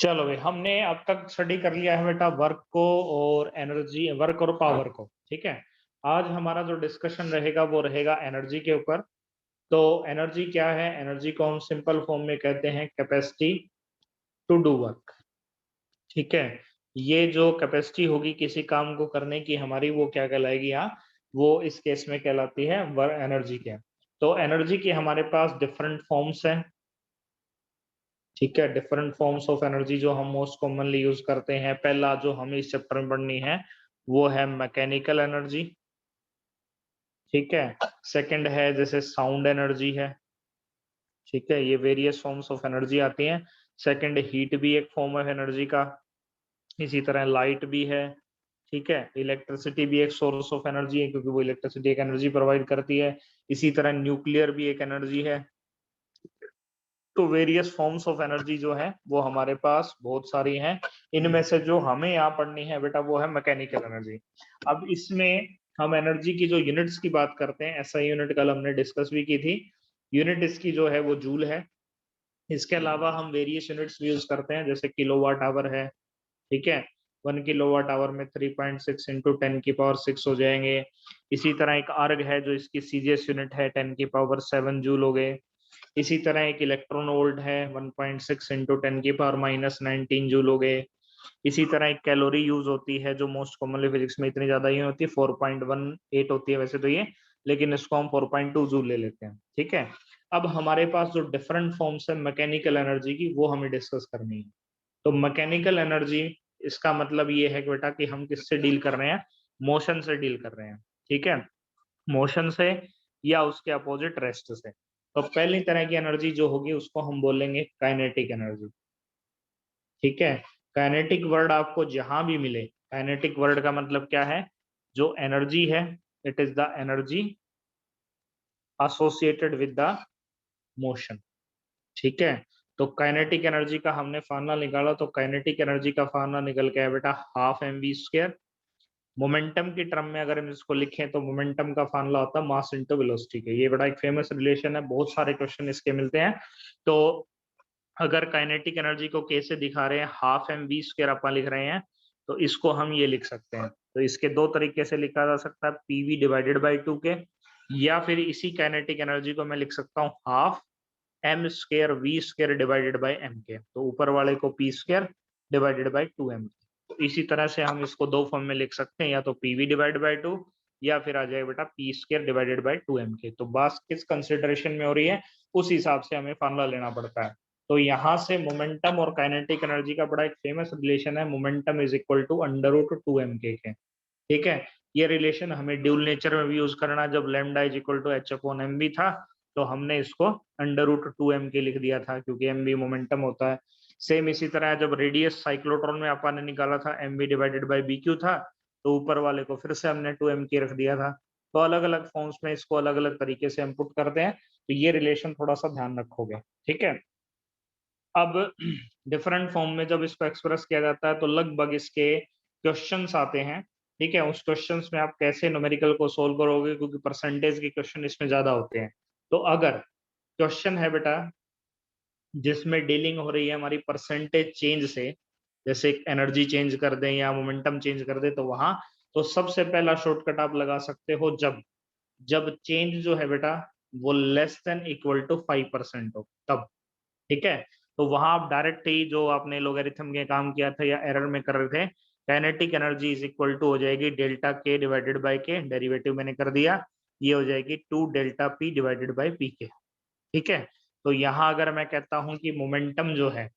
चलो भाई, हमने अब तक स्टडी कर लिया है बेटा वर्क को और एनर्जी, वर्क और पावर को। ठीक है। आज हमारा जो डिस्कशन रहेगा वो रहेगा एनर्जी के ऊपर। तो एनर्जी क्या है? एनर्जी को हम सिंपल फॉर्म में कहते हैं कैपेसिटी टू डू वर्क। ठीक है। ये जो कैपेसिटी होगी किसी काम को करने की हमारी, वो क्या कहलाएगी? यहाँ वो इस केस में कहलाती है वर्क एनर्जी के। तो एनर्जी की हमारे पास डिफरेंट फॉर्म्स हैं। ठीक है। डिफरेंट फॉर्म्स ऑफ एनर्जी जो हम मोस्ट कॉमनली यूज करते हैं, पहला जो हमें इस चैप्टर में पढ़नी है वो है मैकेनिकल एनर्जी। ठीक है। सेकंड है जैसे साउंड एनर्जी है। ठीक है। ये वेरियस फॉर्म्स ऑफ एनर्जी आती हैं। सेकंड, हीट भी एक फॉर्म ऑफ एनर्जी का। इसी तरह लाइट भी है। ठीक है। इलेक्ट्रिसिटी भी एक सोर्स ऑफ एनर्जी है क्योंकि वो इलेक्ट्रिसिटी एक एनर्जी प्रोवाइड करती है। इसी तरह न्यूक्लियर भी एक एनर्जी है। तो वेरियस फॉर्म्स ऑफ एनर्जी जो है वो हमारे पास बहुत सारी हैं। इनमें से जो हमें यहाँ पढ़नी है बेटा वो है मैकेनिकल एनर्जी। अब इसमें हम एनर्जी की जो यूनिट्स की बात करते हैं, ऐसा यूनिट कल हमने डिस्कस भी की थी। यूनिट इसकी जो है वो जूल है। इसके अलावा हम वेरियस यूनिट्स भी यूज करते हैं, जैसे किलोवाट आवर है। ठीक है। 1 किलोवाट आवर में 3.6 इंटू 10 की पावर 6 हो जाएंगे। इसी तरह एक अर्ग है जो इसकी सीजीएस यूनिट है, 10 की पावर 7 जूल हो गए। इसी तरह एक इलेक्ट्रॉन वोल्ट है, 1.6 इंटू 10 की पावर -19 जूल हो गए। इसी तरह एक कैलोरी यूज होती है जो मोस्ट कॉमनली फिजिक्स में इतनी ज्यादा ही होती है, 4.18 होती है वैसे तो ये, लेकिन इसको हम 4.2 जूल ले लेते हैं। ठीक है। अब हमारे पास जो डिफरेंट फॉर्म्स है मैकेनिकल एनर्जी की वो हमें डिस्कस करनी है। तो मैकेनिकल एनर्जी, इसका मतलब ये है कि बेटा कि हम किससे डील कर रहे हैं? मोशन से डील कर रहे हैं। ठीक है। मोशन से या उसके अपोजिट रेस्ट से। तो पहली तरह की एनर्जी जो होगी उसको हम बोलेंगे काइनेटिक एनर्जी। ठीक है। काइनेटिक वर्ड आपको जहां भी मिले, काइनेटिक वर्ड का मतलब क्या है? जो एनर्जी है, it is the energy associated with the motion. ठीक है। तो काइनेटिक एनर्जी का हमने फार्मूला निकाला, तो काइनेटिक एनर्जी का फार्मूला निकल के है बेटा ½ mv²। मोमेंटम की टर्म में अगर हम इसको लिखें तो मोमेंटम का फार्मूला होता है मास इनटू वेलोसिटी के। ये बड़ा एक फेमस रिलेशन है, बहुत सारे क्वेश्चन इसके मिलते हैं। तो अगर काइनेटिक एनर्जी को कैसे दिखा रहे हैं, ½ mv² अपन लिख रहे हैं, तो इसको हम ये लिख सकते हैं। तो इसके दो तरीके से लिखा जा सकता है, पीवी डिवाइडेड बाई 2 के, या फिर इसी काइनेटिक एनर्जी को मैं लिख सकता हूँ ½ m²v² डिवाइडेड बाई m के। तो ऊपर वाले को p² डिवाइडेड बाई 2m। तो इसी तरह से हम इसको दो फॉर्म में लिख सकते हैं, या तो pv डिवाइड बाई 2 या फिर आ जाएगा बेटा p² डिवाइडेड बाई 2m के। तो बात किस कंसिडरेशन में हो रही है उस हिसाब से हमें फार्मूला लेना पड़ता है। तो यहाँ से मोमेंटम और काइनेटिक एनर्जी का बड़ा एक फेमस रिलेशन है, momentum is equal to √2m K. ठीक है। ये रिलेशन हमें ड्यूल नेचर में भी यूज करना, जब lambda is equal to h/mv था तो हमने इसको √2m के लिख दिया था क्योंकि mv मोमेंटम होता है। सेम इसी तरह जब रेडियस साइक्लोट्रॉन में अपन ने निकाला था, mv डिवाइडेड बाई bq था, तो ऊपर वाले को फिर से हमने 2m के रख दिया था। तो अलग अलग फॉर्म्स में इसको अलग अलग तरीके से हम पुट करते हैं, तो ये रिलेशन थोड़ा सा ध्यान रखोगे। ठीक है। अब डिफरेंट फॉर्म में जब इसको एक्सप्रेस किया जाता है तो लगभग इसके क्वेश्चंस आते हैं। ठीक है। उस क्वेश्चंस में आप कैसे न्यूमेरिकल को सोल्व करोगे, क्योंकि परसेंटेज के क्वेश्चन इसमें ज्यादा होते हैं। तो अगर क्वेश्चन है बेटा जिसमें डीलिंग हो रही है हमारी परसेंटेज चेंज से, जैसे एनर्जी चेंज कर दें या मोमेंटम चेंज कर दें, तो वहां तो सबसे पहला शॉर्टकट आप लगा सकते हो, जब जब चेंज जो है बेटा वो लेस देन इक्वल टू 5% हो तब। ठीक है। तो वहां आप डायरेक्ट ही जो आपने लोगरिथम के काम किया था या एरर में कर रहे थे, kinetic energy is equal to हो जाएगी डेल्टा के डिवाइडेड बाय के, डेरिवेटिव मैंने कर दिया, ये हो जाएगी 2 delta P divided by P के। ठीक है। तो यहाँ अगर मैं कहता हूं कि मोमेंटम जो है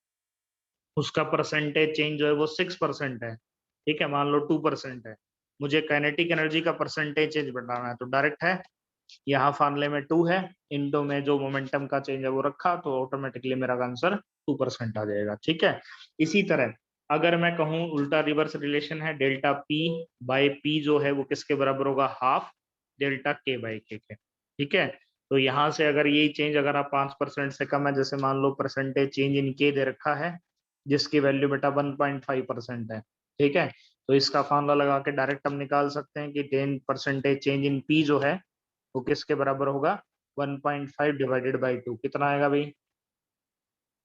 उसका परसेंटेज चेंज जो है वो 6% है, ठीक है, मान लो 2% है, मुझे काइनेटिक एनर्जी का परसेंटेज चेंज बताना है, तो डायरेक्ट है, यहाँ फार्मूले में 2 है, इंटू में जो मोमेंटम का चेंज है वो रखा, तो ऑटोमेटिकली मेरा आंसर 2% आ जाएगा। ठीक है। इसी तरह अगर मैं कहूँ उल्टा रिवर्स रिलेशन है, डेल्टा पी बाय पी जो है वो किसके बराबर होगा? हाफ डेल्टा के बाय के। ठीक है। तो यहाँ से अगर यही चेंज अगर आप 5% से कम है, जैसे मान लो परसेंटेज चेंज इन के दे रखा है जिसकी वैल्यू बेटा 1.5% है। ठीक है। तो इसका फार्मूला लगा के डायरेक्ट हम निकाल सकते हैं कि 10% चेंज इन पी जो है वो किसके बराबर होगा? 1.5 डिवाइडेड बाई 2, कितना आएगा भाई?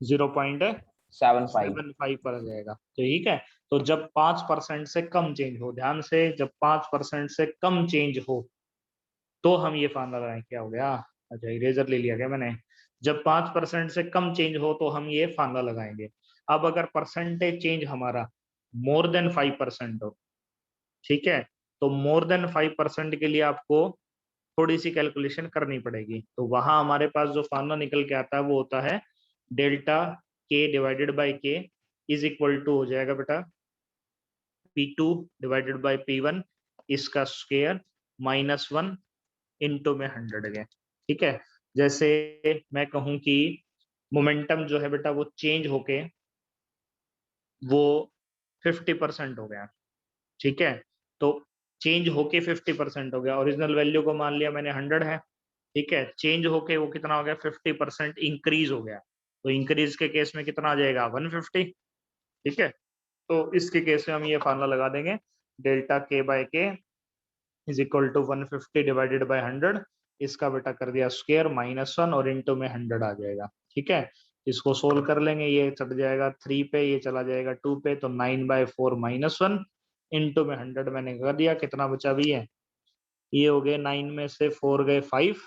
0.5। 75। 75 पर आ जाएगा। तो ठीक है, तो जब 5% से कम चेंज हो, ध्यान से, जब 5% से कम चेंज हो तो हम ये फार्मूला लगाएं। क्या हो गया? अच्छा, इरेजर ले लिया क्या मैंने? जब 5% से कम चेंज हो तो हम ये फार्मूला लगाएंगे। अब अगर परसेंटेज चेंज हमारा मोर देन 5% हो, ठीक है, तो मोर देन 5% के लिए आपको थोड़ी सी कैलकुलेशन करनी पड़ेगी। तो वहां हमारे पास जो फार्मूला निकल के आता है वो होता है डेल्टा के डिवाइडेड बाई के इज इक्वल टू हो जाएगा बेटा P2 डिवाइडेड बाई P1 इसका स्क्वायर -1 इंटू में 100 है। ठीक है, जैसे मैं कहूं कि मोमेंटम जो है बेटा वो चेंज होके वो 50% हो गया। ठीक है, तो चेंज होके 50% हो गया, ओरिजिनल वैल्यू को मान लिया मैंने 100 है। ठीक है, चेंज होके वो कितना हो गया? 50% इंक्रीज हो गया। तो इंक्रीज के केस में कितना आ जाएगा? 150। ठीक है, तो इसके केस में हम ये फार्मूला लगा देंगे, delta K by K is equal to 150 divided by 100, इसका बेटा कर दिया स्क्वायर -1 और इंटू में 100 आ जाएगा। ठीक है, इसको सोल्व कर लेंगे, ये चढ़ जाएगा 3 पे, ये चला जाएगा 2 पे, तो 9/4 -1 इंटू में 100 मैंने कर दिया। कितना बचा भी है? ये हो गए 9 में से 4 गए 5,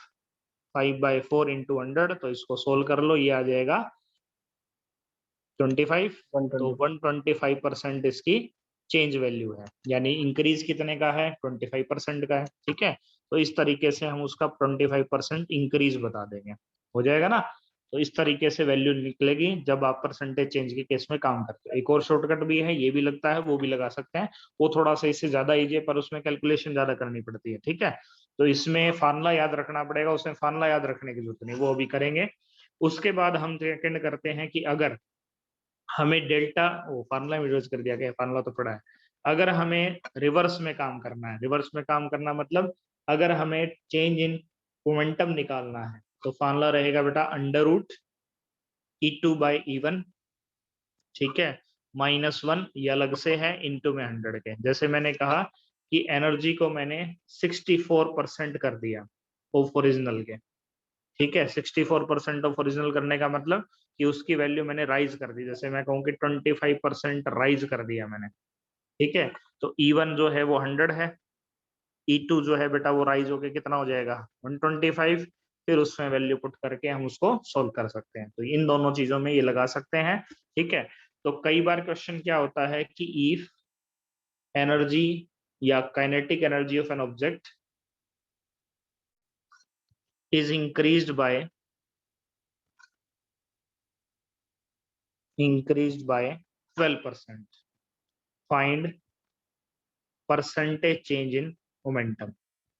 5/4 इंटू 100, तो इसको सोल्व कर लो, ये आ जाएगा 25। तो 120। 125% इसकी चेंज वैल्यू है, यानी इंक्रीज कितने का है? 25% का है। ठीक है, तो इस तरीके से हम उसका 25% इंक्रीज बता देंगे, हो जाएगा ना? तो इस तरीके से वैल्यू निकलेगी जब आप परसेंटेज चेंज के केस में काम करते हो। एक और शॉर्टकट भी है, ये भी लगता है, वो भी लगा सकते हैं, वो थोड़ा सा इससे ज्यादा इजी है पर उसमें कैलकुलेशन ज्यादा करनी पड़ती है। ठीक है, तो इसमें फार्मूला याद रखना पड़ेगा, उसमें फार्मूला याद रखने की जरूरत नहीं, वो अभी करेंगे। उसके बाद हम सेकंड करते हैं कि अगर हमें डेल्टा, वो फार्मूला में यूज कर दिया गया, फार्मूला तो पड़ा है। अगर हमें रिवर्स में काम करना है, रिवर्स में काम करना मतलब अगर हमें चेंज इन मोमेंटम निकालना है, तो फार्मूला रहेगा बेटा under root E2 by E1। ठीक है, -1 ये अलग से है इंटू में 100 के। जैसे मैंने कहा कि एनर्जी को मैंने 64% कर दिया ऑफ ओरिजिनल के। ठीक है, 64% ऑफ ओरिजिनल करने का मतलब कि उसकी वैल्यू मैंने राइज कर दी। जैसे मैं कहूँ कि 25% राइज कर दिया मैंने। ठीक है, तो E1 जो है वो 100 है, E2 जो है बेटा वो राइज होके कितना हो जाएगा? 125। फिर उसमें वैल्यू पुट करके हम उसको सोल्व कर सकते हैं। तो इन दोनों चीजों में ये लगा सकते हैं। ठीक है, तो कई बार क्वेश्चन क्या होता है कि इफ एनर्जी या kinetic energy of an object is increased by 12%, find percentage change in momentum.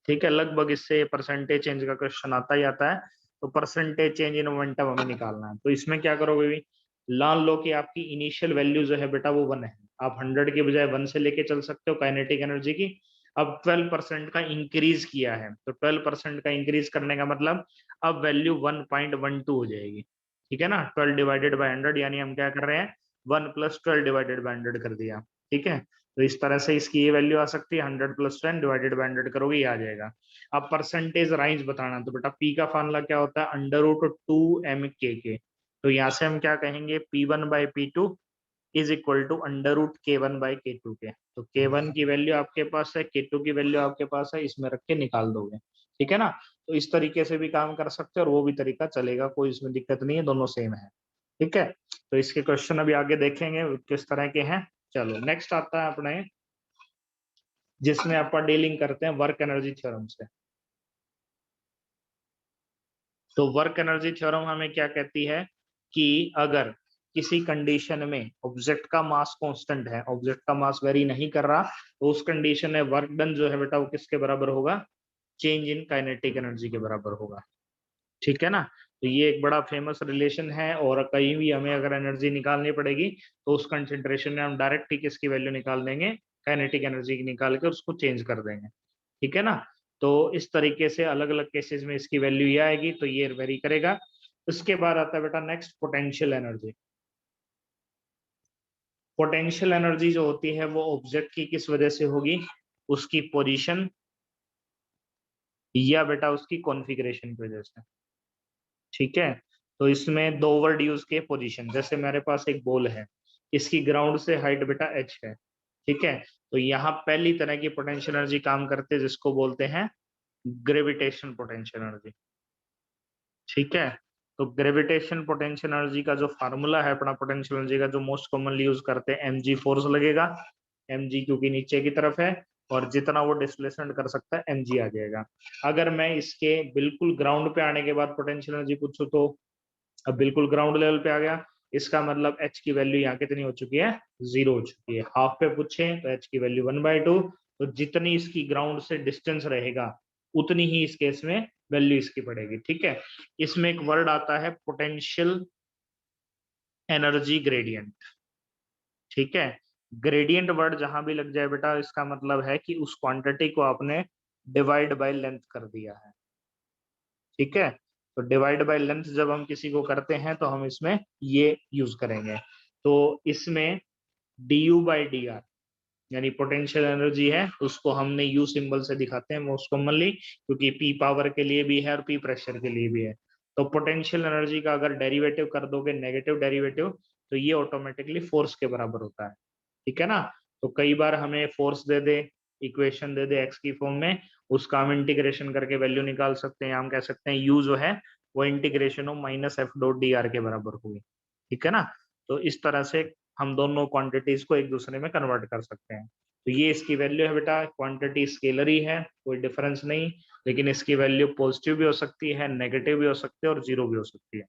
ठीक है, लगभग इससे परसेंटेज चेंज का क्वेश्चन आता ही आता है। तो परसेंटेज चेंज इन मोमेंटम हमें निकालना है। तो इसमें क्या करोगे भी, मान लो कि आपकी इनिशियल वैल्यू जो है बेटा वो 1 है, आप 100 के बजाय 1 से लेके चल सकते हो काइनेटिक एनर्जी की। अब 12% का इंक्रीज किया है, तो 12% का इंक्रीज करने का मतलब अब वैल्यू 1.12 हो जाएगी। ठीक है ना, 12 डिवाइडेड बाई 100, यानी हम क्या कर रहे हैं, 1 + 12 डिवाइडेड बाई 100 कर दिया। ठीक है, तो इस तरह से इसकी ये वैल्यू आ सकती है, 100 + 10 डिवाइडेड बाई 100 करोगे, ये आ जाएगा। अब परसेंटेज राइज बताना, तो बेटा पी का फार्मूला क्या होता है? अंडर रूट 2m के। तो यहाँ से हम क्या कहेंगे, P1/P2 is equal to under root K1/K2 के। तो K1 की वैल्यू आपके पास है, K2 की वैल्यू आपके पास है, इसमें रख के निकाल दोगे। ठीक है ना, तो इस तरीके से भी काम कर सकते हो और वो भी तरीका चलेगा, कोई इसमें दिक्कत नहीं है, दोनों सेम है। ठीक है, तो इसके क्वेश्चन अभी आगे देखेंगे किस तरह के हैं। चलो नेक्स्ट आता है अपने, जिसमें आप डीलिंग करते हैं वर्क एनर्जी थ्योरम से। तो वर्क एनर्जी थ्योरम हमें क्या कहती है कि अगर किसी कंडीशन में ऑब्जेक्ट का मास कांस्टेंट है, ऑब्जेक्ट का मास वेरी नहीं कर रहा, तो उस कंडीशन में वर्क डन जो है बेटा वो किसके बराबर होगा? चेंज इन काइनेटिक एनर्जी के बराबर होगा। ठीक है ना, तो ये एक बड़ा फेमस रिलेशन है, और कहीं भी हमें अगर एनर्जी निकालनी पड़ेगी तो उस कंसेंट्रेशन में हम डायरेक्ट ही किसकी वैल्यू निकाल देंगे? काइनेटिक एनर्जी की निकाल के उसको चेंज कर देंगे। ठीक है ना, तो इस तरीके से अलग अलग केसेस में इसकी वैल्यू ये आएगी, तो ये वेरी करेगा। उसके बाद आता है बेटा next potential energy. Potential energy जो होती है वो ऑब्जेक्ट की किस वजह से होगी? उसकी पोजीशन या बेटा उसकी कॉन्फ़िगरेशन की वजह से। ठीक है, तो इसमें दो वर्ड यूज किए पोजीशन। जैसे मेरे पास एक बॉल है, इसकी ग्राउंड से हाइट बेटा h है, ठीक है। तो यहाँ पहली तरह की पोटेंशियल एनर्जी काम करते हैं जिसको बोलते हैं ग्रेविटेशन पोटेंशियल एनर्जी, ठीक है। तो ग्रेविटेशन पोटेंशियल एनर्जी का जो फार्मूला है अपना पोटेंशियल एनर्जी का, जो मोस्ट कॉमनली यूज करते हैं, mg फोर्स लगेगा, mg क्योंकि नीचे की तरफ है, और जितना वो डिस्प्लेसमेंट कर सकता है mg आ जाएगा। अगर मैं इसके बिल्कुल ग्राउंड पे आने के बाद पोटेंशियल एनर्जी पूछूं तो अब बिल्कुल ग्राउंड लेवल पे आ गया, इसका मतलब h की वैल्यू यहाँ कितनी हो चुकी है, 0 हो चुकी है। हाफ पे पूछे तो h की वैल्यू 1/2, तो जितनी इसकी ग्राउंड से डिस्टेंस रहेगा उतनी ही इस केस में वैल्यू इसकी पड़ेगी, ठीक है। इसमें एक वर्ड आता है पोटेंशियल एनर्जी ग्रेडियंट, ठीक है। ग्रेडियंट वर्ड जहां भी लग जाए बेटा, इसका मतलब है कि उस क्वांटिटी को आपने डिवाइड बाय लेंथ कर दिया है, ठीक है। तो डिवाइड बाय लेंथ जब हम किसी को करते हैं तो हम इसमें ये यूज करेंगे। तो इसमें du/dr यानी पोटेंशियल एनर्जी है, उसको हमने यू सिंबल से दिखाते हैं मोस्ट कॉमनली, क्योंकि पी पावर के लिए भी है और पी प्रेशर के लिए भी है। तो पोटेंशियल एनर्जी का अगर डेरिवेटिव कर दोगे, नेगेटिव डेरिवेटिव, तो ये ऑटोमेटिकली फोर्स के बराबर होता है, ठीक है ना। तो कई बार हमें फोर्स दे दे, इक्वेशन दे दे एक्स की फॉर्म में, उसका हम इंटीग्रेशन करके वैल्यू निकाल सकते हैं। हम कह सकते हैं यू जो है वो इंटीग्रेशन ऑफ -f.dr के बराबर होगी, ठीक है ना। तो इस तरह से हम दोनों क्वांटिटीज को एक दूसरे में कन्वर्ट कर सकते हैं। तो ये इसकी वैल्यू है बेटा, क्वांटिटी स्केलर ही है, कोई डिफरेंस नहीं, लेकिन इसकी वैल्यू पॉजिटिव भी हो सकती है, नेगेटिव भी हो सकती है और जीरो भी हो सकती है,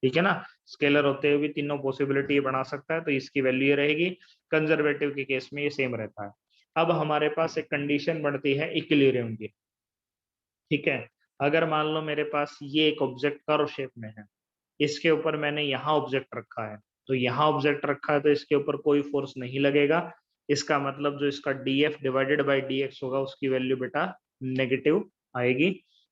ठीक है ना। स्केलर होते हुए भी तीनों पॉसिबिलिटी बना सकता है, तो इसकी वैल्यू ये रहेगी। कंजर्वेटिव के केस में ये सेम रहता है। अब हमारे पास एक कंडीशन बढ़ती है इक्विलिब्रियम की, ठीक है। अगर मान लो मेरे पास ये एक ऑब्जेक्ट कर्व शेप में है, इसके ऊपर मैंने यहाँ ऑब्जेक्ट रखा है, तो यहाँ ऑब्जेक्ट रखा है तो इसके ऊपर कोई फोर्स नहीं लगेगा। इसका मतलब जो इसका df डिवाइडेड बाई dx होगा उसकी वैल्यू बेटा नेगेटिव आएगी,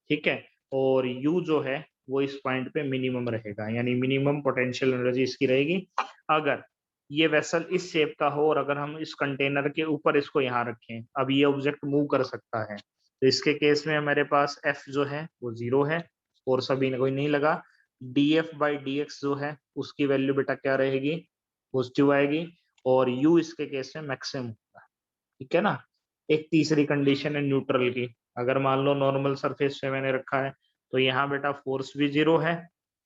ठीक है। और u जो है वो इस पॉइंट पे मिनिमम रहेगा, यानी मिनिमम पोटेंशियल एनर्जी इसकी रहेगी। अगर ये वेसल इस शेप का हो और अगर हम इस कंटेनर के ऊपर इसको यहाँ रखें, अब ये ऑब्जेक्ट मूव कर सकता है, तो इसके केस में मेरे पास f जो है वो 0 है, फोर्स अभी कोई नहीं लगा। df/dx जो है उसकी वैल्यू बेटा क्या रहेगी, पॉजिटिव आएगी, और u इसके केस में मैक्सिमम होगा, ठीक है ना। एक तीसरी कंडीशन है न्यूट्रल की। अगर मान लो नॉर्मल सरफेस पे मैंने रखा है, तो यहाँ बेटा फोर्स भी 0 है,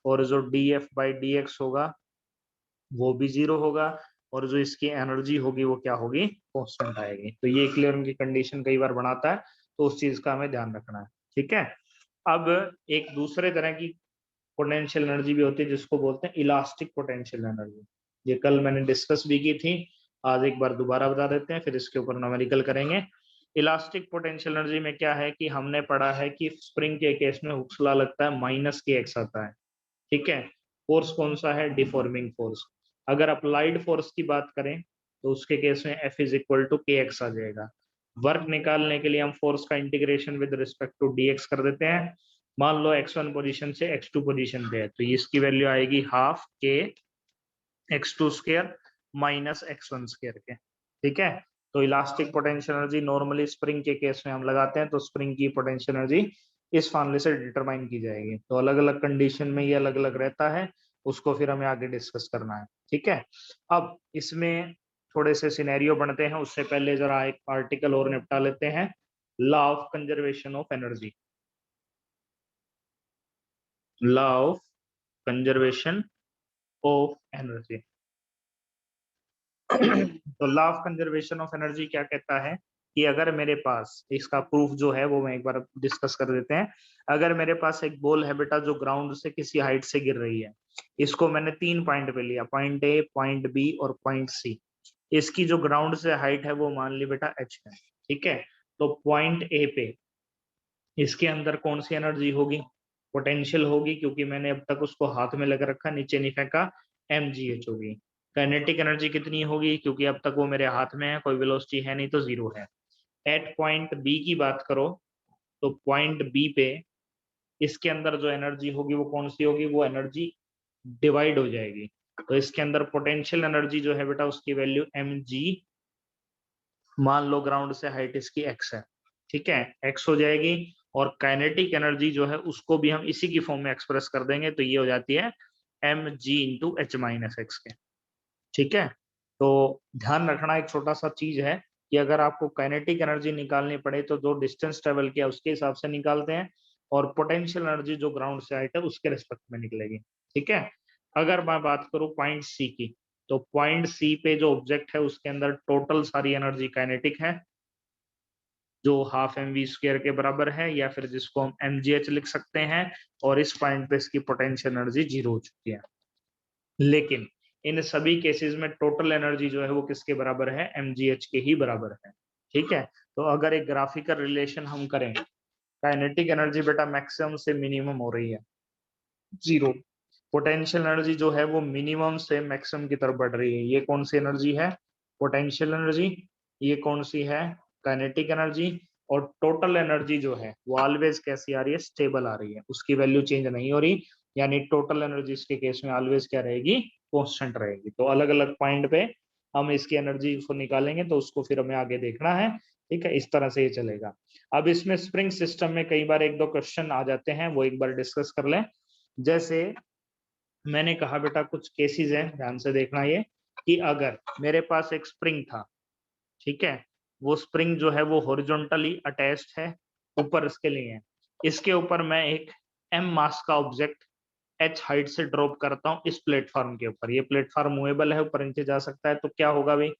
और जो df/dx होगा वो भी 0 होगा, और जो इसकी एनर्जी होगी वो क्या होगी, कांस्टेंट आएगी। तो ये इक्विलिब्रियम की कंडीशन कई बार बनाता है, तो उस चीज का हमें ध्यान रखना है, ठीक है। अब एक दूसरे तरह की पोटेंशियल एनर्जी भी होती है जिसको बोलते हैं इलास्टिक पोटेंशियल एनर्जी। ये कल मैंने डिस्कस भी की थी, आज एक बार दोबारा बता देते हैं, फिर इसके ऊपर न्यूमेरिकल करेंगे। इलास्टिक पोटेंशियल एनर्जी में क्या है कि हमने पढ़ा है कि स्प्रिंग के केस में हुक्स लॉ लगता है, -kx आता है, ठीक है। फोर्स कौन सा है, डिफॉर्मिंग फोर्स। अगर अप्लाइड फोर्स की बात करें तो उसके केस में F is equal to kx आ जाएगा। वर्क निकालने के लिए हम फोर्स का integration with respect to dx कर देते हैं। मान लो x1 पोजीशन से x2 पोजीशन पे है, तो इसकी वैल्यू आएगी half k x2 square minus x1 square के, ठीक है। तो elastic potential energy normally spring के केस में हम लगाते हैं, तो स्प्रिंग की पोटेंशियल एनर्जी इस फॉर्मूले से डिटरमाइन की जाएगी। तो अलग अलग कंडीशन में ये अलग अलग रहता है, उसको फिर हमें आगे डिस्कस करना है, ठीक है। अब इसमें थोड़े से सिनेरियो बनते हैं, उससे पहले जरा एक आर्टिकल और निपटा लेते हैं, law of conservation of energy. Law of conservation of energy. तो law of conservation of energy क्या कहता है कि अगर मेरे पास, इसका प्रूफ जो है वो मैं एक बार डिस्कस कर देते हैं। अगर मेरे पास एक बॉल है बेटा जो ग्राउंड से किसी हाइट से गिर रही है, इसको मैंने 3 पॉइंट पे लिया, पॉइंट ए, पॉइंट बी और पॉइंट सी। इसकी जो ग्राउंड से हाइट है वो मान ली बेटा h है, ठीक है। तो पॉइंट ए पे इसके अंदर कौन सी एनर्जी होगी, पोटेंशियल होगी, क्योंकि मैंने अब तक उसको हाथ में लगा रखा, नीचे नहीं फेंका, mgh होगी। काइनेटिक एनर्जी कितनी होगी, क्योंकि अब तक वो मेरे हाथ में है, कोई वेलोसिटी है नहीं, तो 0 है। एट पॉइंट बी की बात करो, तो पॉइंट बी पे इसके अंदर जो एनर्जी होगी वो कौन सी होगी, वो एनर्जी डिवाइड हो जाएगी। तो इसके अंदर पोटेंशियल एनर्जी जो है बेटा उसकी वैल्यू mg, मान लो ग्राउंड से हाइट इसकी x है, ठीक है, x हो जाएगी। और काइनेटिक एनर्जी जो है उसको भी हम इसी की फॉर्म में एक्सप्रेस कर देंगे, तो ये हो जाती है mg into H minus x के। ठीक है, तो ध्यान रखना एक छोटा सा चीज है कि अगर आपको काइनेटिक एनर्जी निकालनी पड़े तो जो डिस्टेंस ट्रेवल किया उसके हिसाब से निकालते हैं, और पोटेंशियल एनर्जी जो ग्राउंड से आई है उसके रिस्पेक्ट में निकलेगी। ठीक है, अगर मैं बात करूं पॉइंट सी की, तो पॉइंट सी पे जो ऑब्जेक्ट है उसके अंदर टोटल सारी एनर्जी काइनेटिक है, जो हाफ एम वी स्क्वायर के बराबर है, या फिर जिसको हम एम जी एच लिख सकते हैं, और इस पॉइंट पे इसकी पोटेंशियल एनर्जी 0 हो चुकी है। लेकिन इन सभी केसेस में टोटल एनर्जी जो है वो किसके बराबर है, mgh के ही बराबर है। ठीक है, तो अगर एक ग्राफिकल रिलेशन हम करें, काइनेटिक एनर्जी बेटा मैक्सिमम से मिनिमम हो रही है 0, पोटेंशियल एनर्जी जो है वो मिनिमम से मैक्सिमम की तरफ बढ़ रही है। ये कौन सी एनर्जी है, पोटेंशियल एनर्जी। ये कौन सी है, काइनेटिक एनर्जी। और टोटल एनर्जी जो है वो ऑलवेज कैसी आ रही है, स्टेबल आ रही है, उसकी वैल्यू चेंज नहीं हो रही, यानी टोटल एनर्जी के केस में ऑलवेज क्या रहेगी, कांस्टेंट रहेगी। तो अलग अलग पॉइंट पे हम इसकी एनर्जी को निकालेंगे, तो उसको फिर हमें आगे देखना है। ठीक है, इस तरह से ये चलेगा। अब इसमें स्प्रिंग सिस्टम में कई बार एक दो क्वेश्चन आ जाते हैं, वो एक बार डिस्कस कर लें। जैसे मैंने कहा बेटा कुछ केसेस हैं, ध्यान से देखना ये, कि अगर मेरे पास एक स्प्रिंग था, ठीक है, वो स्प्रिंग जो है वो हॉरिजॉन्टली अटैच्ड है, ऊपर इसके लिए है, इसके ऊपर मैं एक m मास का ऑब्जेक्ट h हाइट से ड्रॉप करता हूं इस प्लेटफॉर्म के ऊपर। ये प्लेटफॉर्म मूवेबल है, ऊपर नीचे जा सकता है, तो क्या होगा भाई,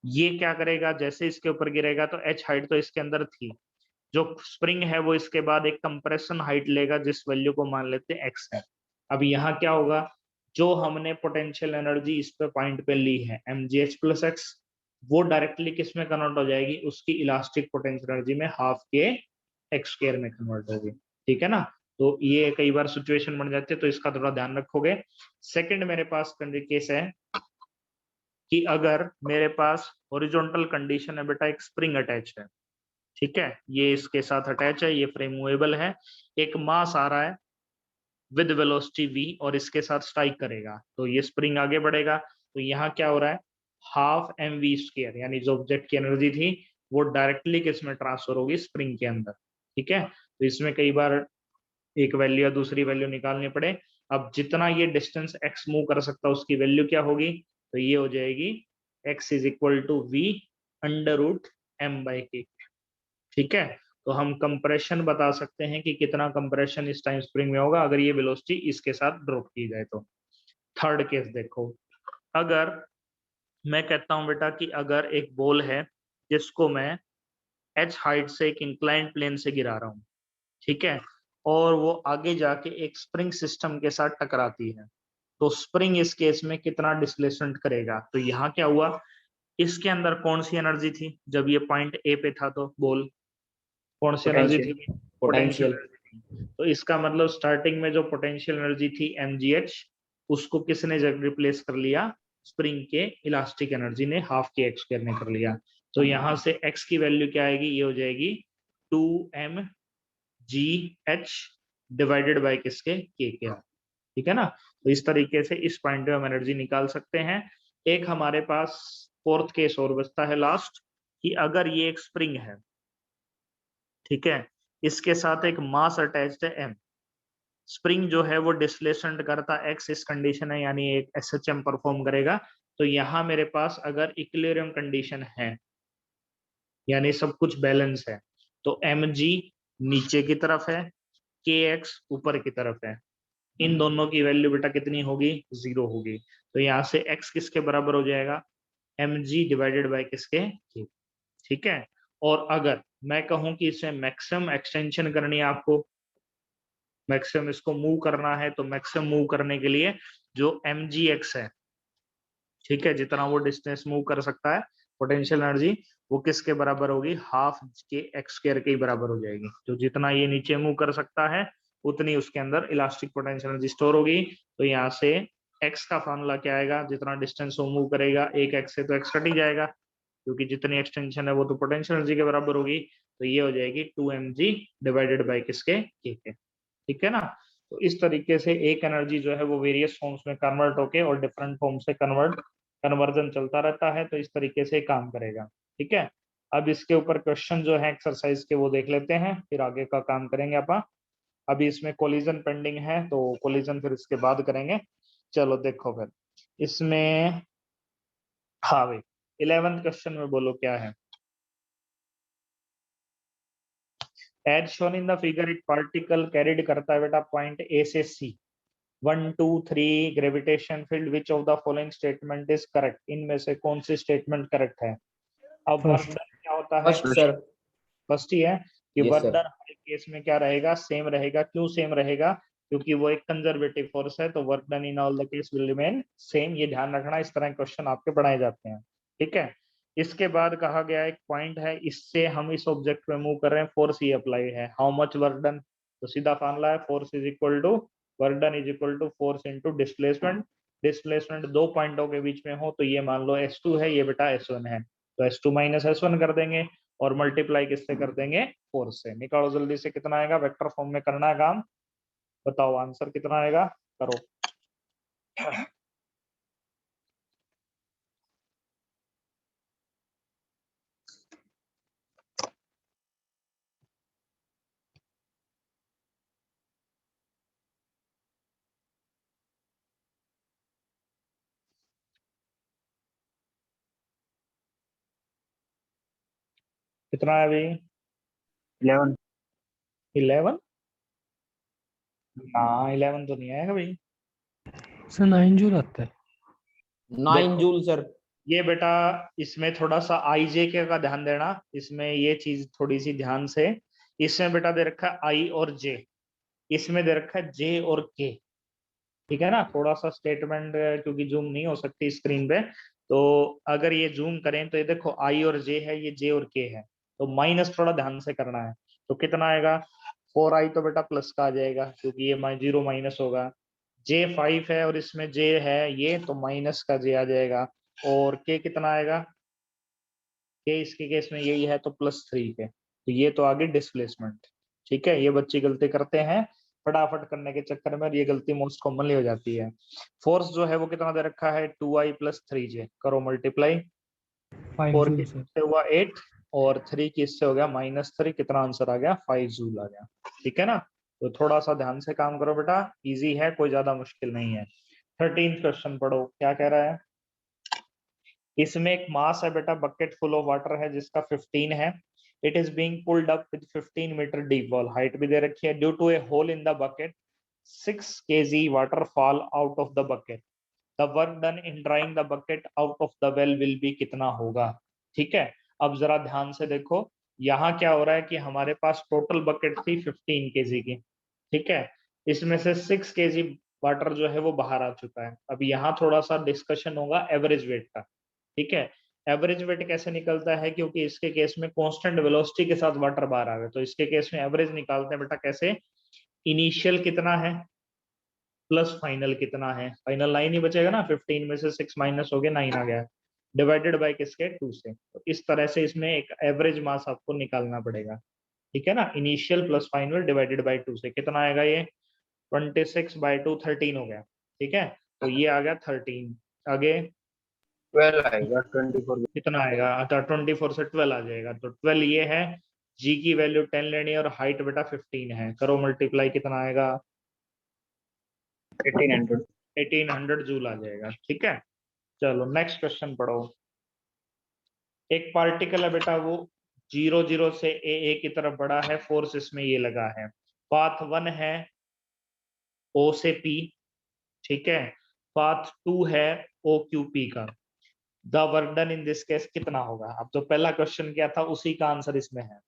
ये क्या करेगा, जैसे इसके ऊपर गिरेगा तो h हाइट तो इसके अंदर थी, जो स्प्रिंग है वो इसके बाद एक कंप्रेशन हाइट लेगा जिस वैल्यू को मान लेते हैं x है। अब यहाँ क्या होगा, जो हमने पोटेंशियल एनर्जी इस पे पॉइंट पे ली है mgh प्लस x, वो डायरेक्टली किस में कन्वर्ट हो जाएगी, उसकी इलास्टिक पोटेंशियल एनर्जी में हाफ के एक्स स्क्वायर में कन्वर्ट होगी। ठीक है ना, तो ये कई बार सिचुएशन बन जाती है, तो इसका थोड़ा ध्यान रखोगे। सेकंड मेरे पास केस है कि अगर मेरे पास हॉरिजॉन्टल कंडीशन है बेटा, एक स्प्रिंग अटैच है, ठीक है, ये इसके साथ अटैच है, ये फ्रेम मूवेबल है, एक मास आ रहा है विद वेलोसिटी v और इसके साथ स्ट्राइक करेगा, तो ये स्प्रिंग आगे बढ़ेगा, तो यहाँ क्या हो रहा है, हाफ एम वी स्क्वायर, यानी जो ऑब्जेक्ट की एनर्जी थी वो डायरेक्टली किस में ट्रांसफर होगी, स्प्रिंग के अंदर। ठीक है, तो इसमें कई बार एक वैल्यू या दूसरी वैल्यू निकालनी पड़े। अब जितना ये डिस्टेंस x मूव कर सकता है उसकी वैल्यू क्या होगी, तो ये हो जाएगी x is equal to V under root M by K. ठीक है, तो हम कंप्रेशन बता सकते हैं कि कितना कंप्रेशन इस टाइम स्प्रिंग में होगा अगर ये वेलोसिटी इसके साथ ड्रॉप की जाए तो। थर्ड केस देखो, अगर मैं कहता हूं बेटा कि अगर एक बॉल है जिसको मैं h हाइट से एक इंक्लाइंड प्लेन से गिरा रहा हूं, ठीक है, और वो आगे जाके एक स्प्रिंग सिस्टम के साथ टकराती है, तो स्प्रिंग इस केस में कितना डिस्प्लेसमेंट करेगा, तो यहाँ क्या हुआ, इसके अंदर कौन सी एनर्जी थी जब ये पॉइंट ए पे था, तो बॉल कौन सी एनर्जी पोटेंशियल थी, पोटेंशियल पोटेंशियल एनर्जी थी। तो इसका मतलब स्टार्टिंग में जो पोटेंशियल एनर्जी थी mgh, उसको किसने जब रिप्लेस कर लिया, स्प्रिंग के इलास्टिक एनर्जी ने, हाफ के एक्स स्क्वायर ने कर लिया। तो यहाँ से x की वैल्यू क्या आएगी, ये हो जाएगी 2mgh डिवाइडेड बाय किसके, के। ठीक है ना, तो इस तरीके से इस पॉइंट पे हम एनर्जी निकाल सकते हैं। एक हमारे पास फोर्थ केस और बचता है लास्ट, कि अगर ये एक स्प्रिंग है, ठीक है, इसके साथ एक मास अटैच्ड है m, स्प्रिंग जो है वो डिस्प्लेसमेंट करता x, इस कंडीशन है, यानी एक SHM परफॉर्म करेगा। तो यहाँ मेरे पास अगर इक्विलिब्रियम कंडीशन है, यानी सब कुछ बैलेंस है, तो mg नीचे की तरफ है, kx ऊपर की तरफ है, इन दोनों की वैल्यू बेटा कितनी होगी, 0 होगी। तो यहाँ से x किसके बराबर हो जाएगा, mg डिवाइडेड बाय किसके, k। ठीक है, और अगर मैं कहूं कि इसे मैक्सिमम एक्सटेंशन करनी है आपको, मैक्सिमम इसको मूव करना है, तो मैक्सिमम मूव करने के लिए जो mgx है, ठीक है, जितना वो डिस्टेंस मूव कर सकता है पोटेंशियल एनर्जी, वो किसके बराबर होगी, हाफ के एक्स स्क्वायर के बराबर हो जाएगी। तो जितना ये नीचे मूव कर सकता है उतनी उसके अंदर इलास्टिक पोटेंशियल एनर्जी स्टोर होगी। तो यहाँ से एक्स का फॉर्मूला क्या आएगा, जितना डिस्टेंस वो मूव करेगा, एक एक्स से तो एक्स कट ही जाएगा, क्योंकि जितनी एक्सटेंशन है वो तो पोटेंशियल एनर्जी के बराबर होगी। तो ये हो जाएगी 2mg डिवाइडेड बाई किसके, के। ठीक है ना, तो इस तरीके से एक एनर्जी जो है वो वेरियस फॉर्म्स में कन्वर्ट होके और डिफरेंट फॉर्म से कन्वर्जन चलता रहता है, तो इस तरीके से काम करेगा। ठीक है, अब इसके ऊपर क्वेश्चन जो है एक्सरसाइज के वो देख लेते हैं, फिर आगे का काम करेंगे अपन। अभी इसमें कोलिजन पेंडिंग है, तो कोलिजन फिर इसके बाद करेंगे। चलो देखो फिर इसमें, हाँ भाई 11th क्वेश्चन में बोलो क्या है। As shown in the figure एक पार्टिकल कैरिड करता है बेटा पॉइंट ए से C, 1 2 3 gravitation field, which of the following statement is correct, इनमें से कौन सी स्टेटमेंट करेक्ट है। अब वर्क फर्स्ट। डन क्या होता है, फर्स्ट सर। फर्स्ट ही है कि यस वर्क सर। डन हर केस में क्या रहेगा, सेम रहेगा। क्यों सेम रहेगा, क्योंकि वो एक कंजर्वेटिव फोर्स है, तो work done in all the case will remain same. ये ध्यान रखना, इस तरह क्वेश्चन आपके बनाए जाते हैं, ठीक है। इसके बाद कहा गया एक पॉइंट है, इससे हम इस ऑब्जेक्ट पे मूव कर रहे हैं, फोर्स ही अप्लाई है, हाउ मच वर्क डन, तो सीधा फॉर्मूला है force is equal to work done is equal to force into displacement. Displacement दो पॉइंटों के बीच में हो, तो ये मान लो S2 है, ये बेटा S1 है, तो S2 माइनस S1 कर देंगे और मल्टीप्लाई किससे कर देंगे, 4 से। निकालो जल्दी से कितना आएगा, वेक्टर फॉर्म में करना है काम, बताओ आंसर कितना आएगा, करो। कितना है अभी, 11। 11, हाँ 11 तो नहीं आएगा भाई। सर 9 जूल आता है। 9 जूल सर। ये बेटा इसमें थोड़ा सा आई जे के का ध्यान देना, इसमें ये चीज थोड़ी सी ध्यान से, इसमें बेटा दे रखा है आई और जे, इसमें दे रखा है जे और के, ठीक है ना। थोड़ा सा स्टेटमेंट क्योंकि जूम नहीं हो सकती स्क्रीन पे, तो अगर ये जूम करें तो ये देखो आई और जे है, ये जे और के है, तो माइनस थोड़ा ध्यान से करना है। तो कितना आएगा, 4i तो बेटा प्लस का आ जाएगा क्योंकि ये 0 माइनस होगा। जे 5 है और इसमें जे है ये, तो माइनस का जे आ जाएगा। और के कितना आएगा, के इसके केस में यही है तो +3 के, तो ये तो आगे डिस्प्लेसमेंट, ठीक है। ये बच्चे गलती करते हैं फटाफट करने के चक्कर में, और ये गलती मोस्ट कॉमनली हो जाती है। फोर्स जो है वो कितना दे रखा है, 2i + 3j, करो मल्टीप्लाई। 5 4 जूल की सर। इससे हुआ 8 और 3 की इससे हो गया -3, कितना आंसर आ गया, 5 जूल आ गया, ठीक है ना। तो थोड़ा सा ध्यान से काम करो बेटा, इजी है, कोई ज्यादा मुश्किल नहीं है। 13th क्वेश्चन पढ़ो क्या कह रहा है। इसमें एक मास है बेटा, बकेट फुल ऑफ वाटर है जिसका 15 है, it is being pulled up with 15 metre deep wall, height भी दे रखी है, due to a hole in the bucket 6 kg water fall out of the bucket, the work done in drawing the bucket out of the well will be, कितना होगा, ठीक है। अब जरा ध्यान से देखो, यहाँ क्या हो रहा है कि हमारे पास टोटल बकेट थी 15 kg की, ठीक है। इसमें से 6 kg वाटर जो है वो बाहर आ चुका है। अब यहाँ थोड़ा सा डिस्कशन होगा एवरेज वेट का, ठीक है। एवरेज वेट कैसे निकलता है, क्योंकि इसके केस में कांस्टेंट वेलोसिटी के साथ वाटर बाहर आ गए, तो इसके केस में एवरेज निकालते हैं बेटा कैसे, इनिशियल कितना है प्लस फाइनल कितना है, फाइनल 9 ही बचेगा ना, 15 में से 6 माइनस हो गया 9 आ गया, डिवाइडेड बाय किसके 2 से। तो इस तरह से इसमें एक एवरेज मास आपको निकालना पड़ेगा, ठीक है ना। Initial plus final divided by 2 से कितना आएगा, ये 26/2 13 हो गया, ठीक है। तो ये आ गया 13, आगे 12 आएगा, 24। कितना आएगा, अच्छा 24 से 12 आ जाएगा, तो 12 ये है, जी की वैल्यू 10 लेनी है और हाइट बेटा 15 है, करो मल्टीप्लाई, कितना आएगा 1800। 1800 जूल आ जाएगा, ठीक है। चलो नेक्स्ट क्वेश्चन पढ़ो। एक पार्टिकल है बेटा, वो 0 से ए की तरफ बढ़ा है, फोर्स इसमें ये लगा है, पाथ 1 है ओ से पी, ठीक है, पाथ 2 है ओ क्यू पी का, the work done in this case कितना होगा। अब जो पहला क्वेश्चन किया था उसी का आंसर इसमें है,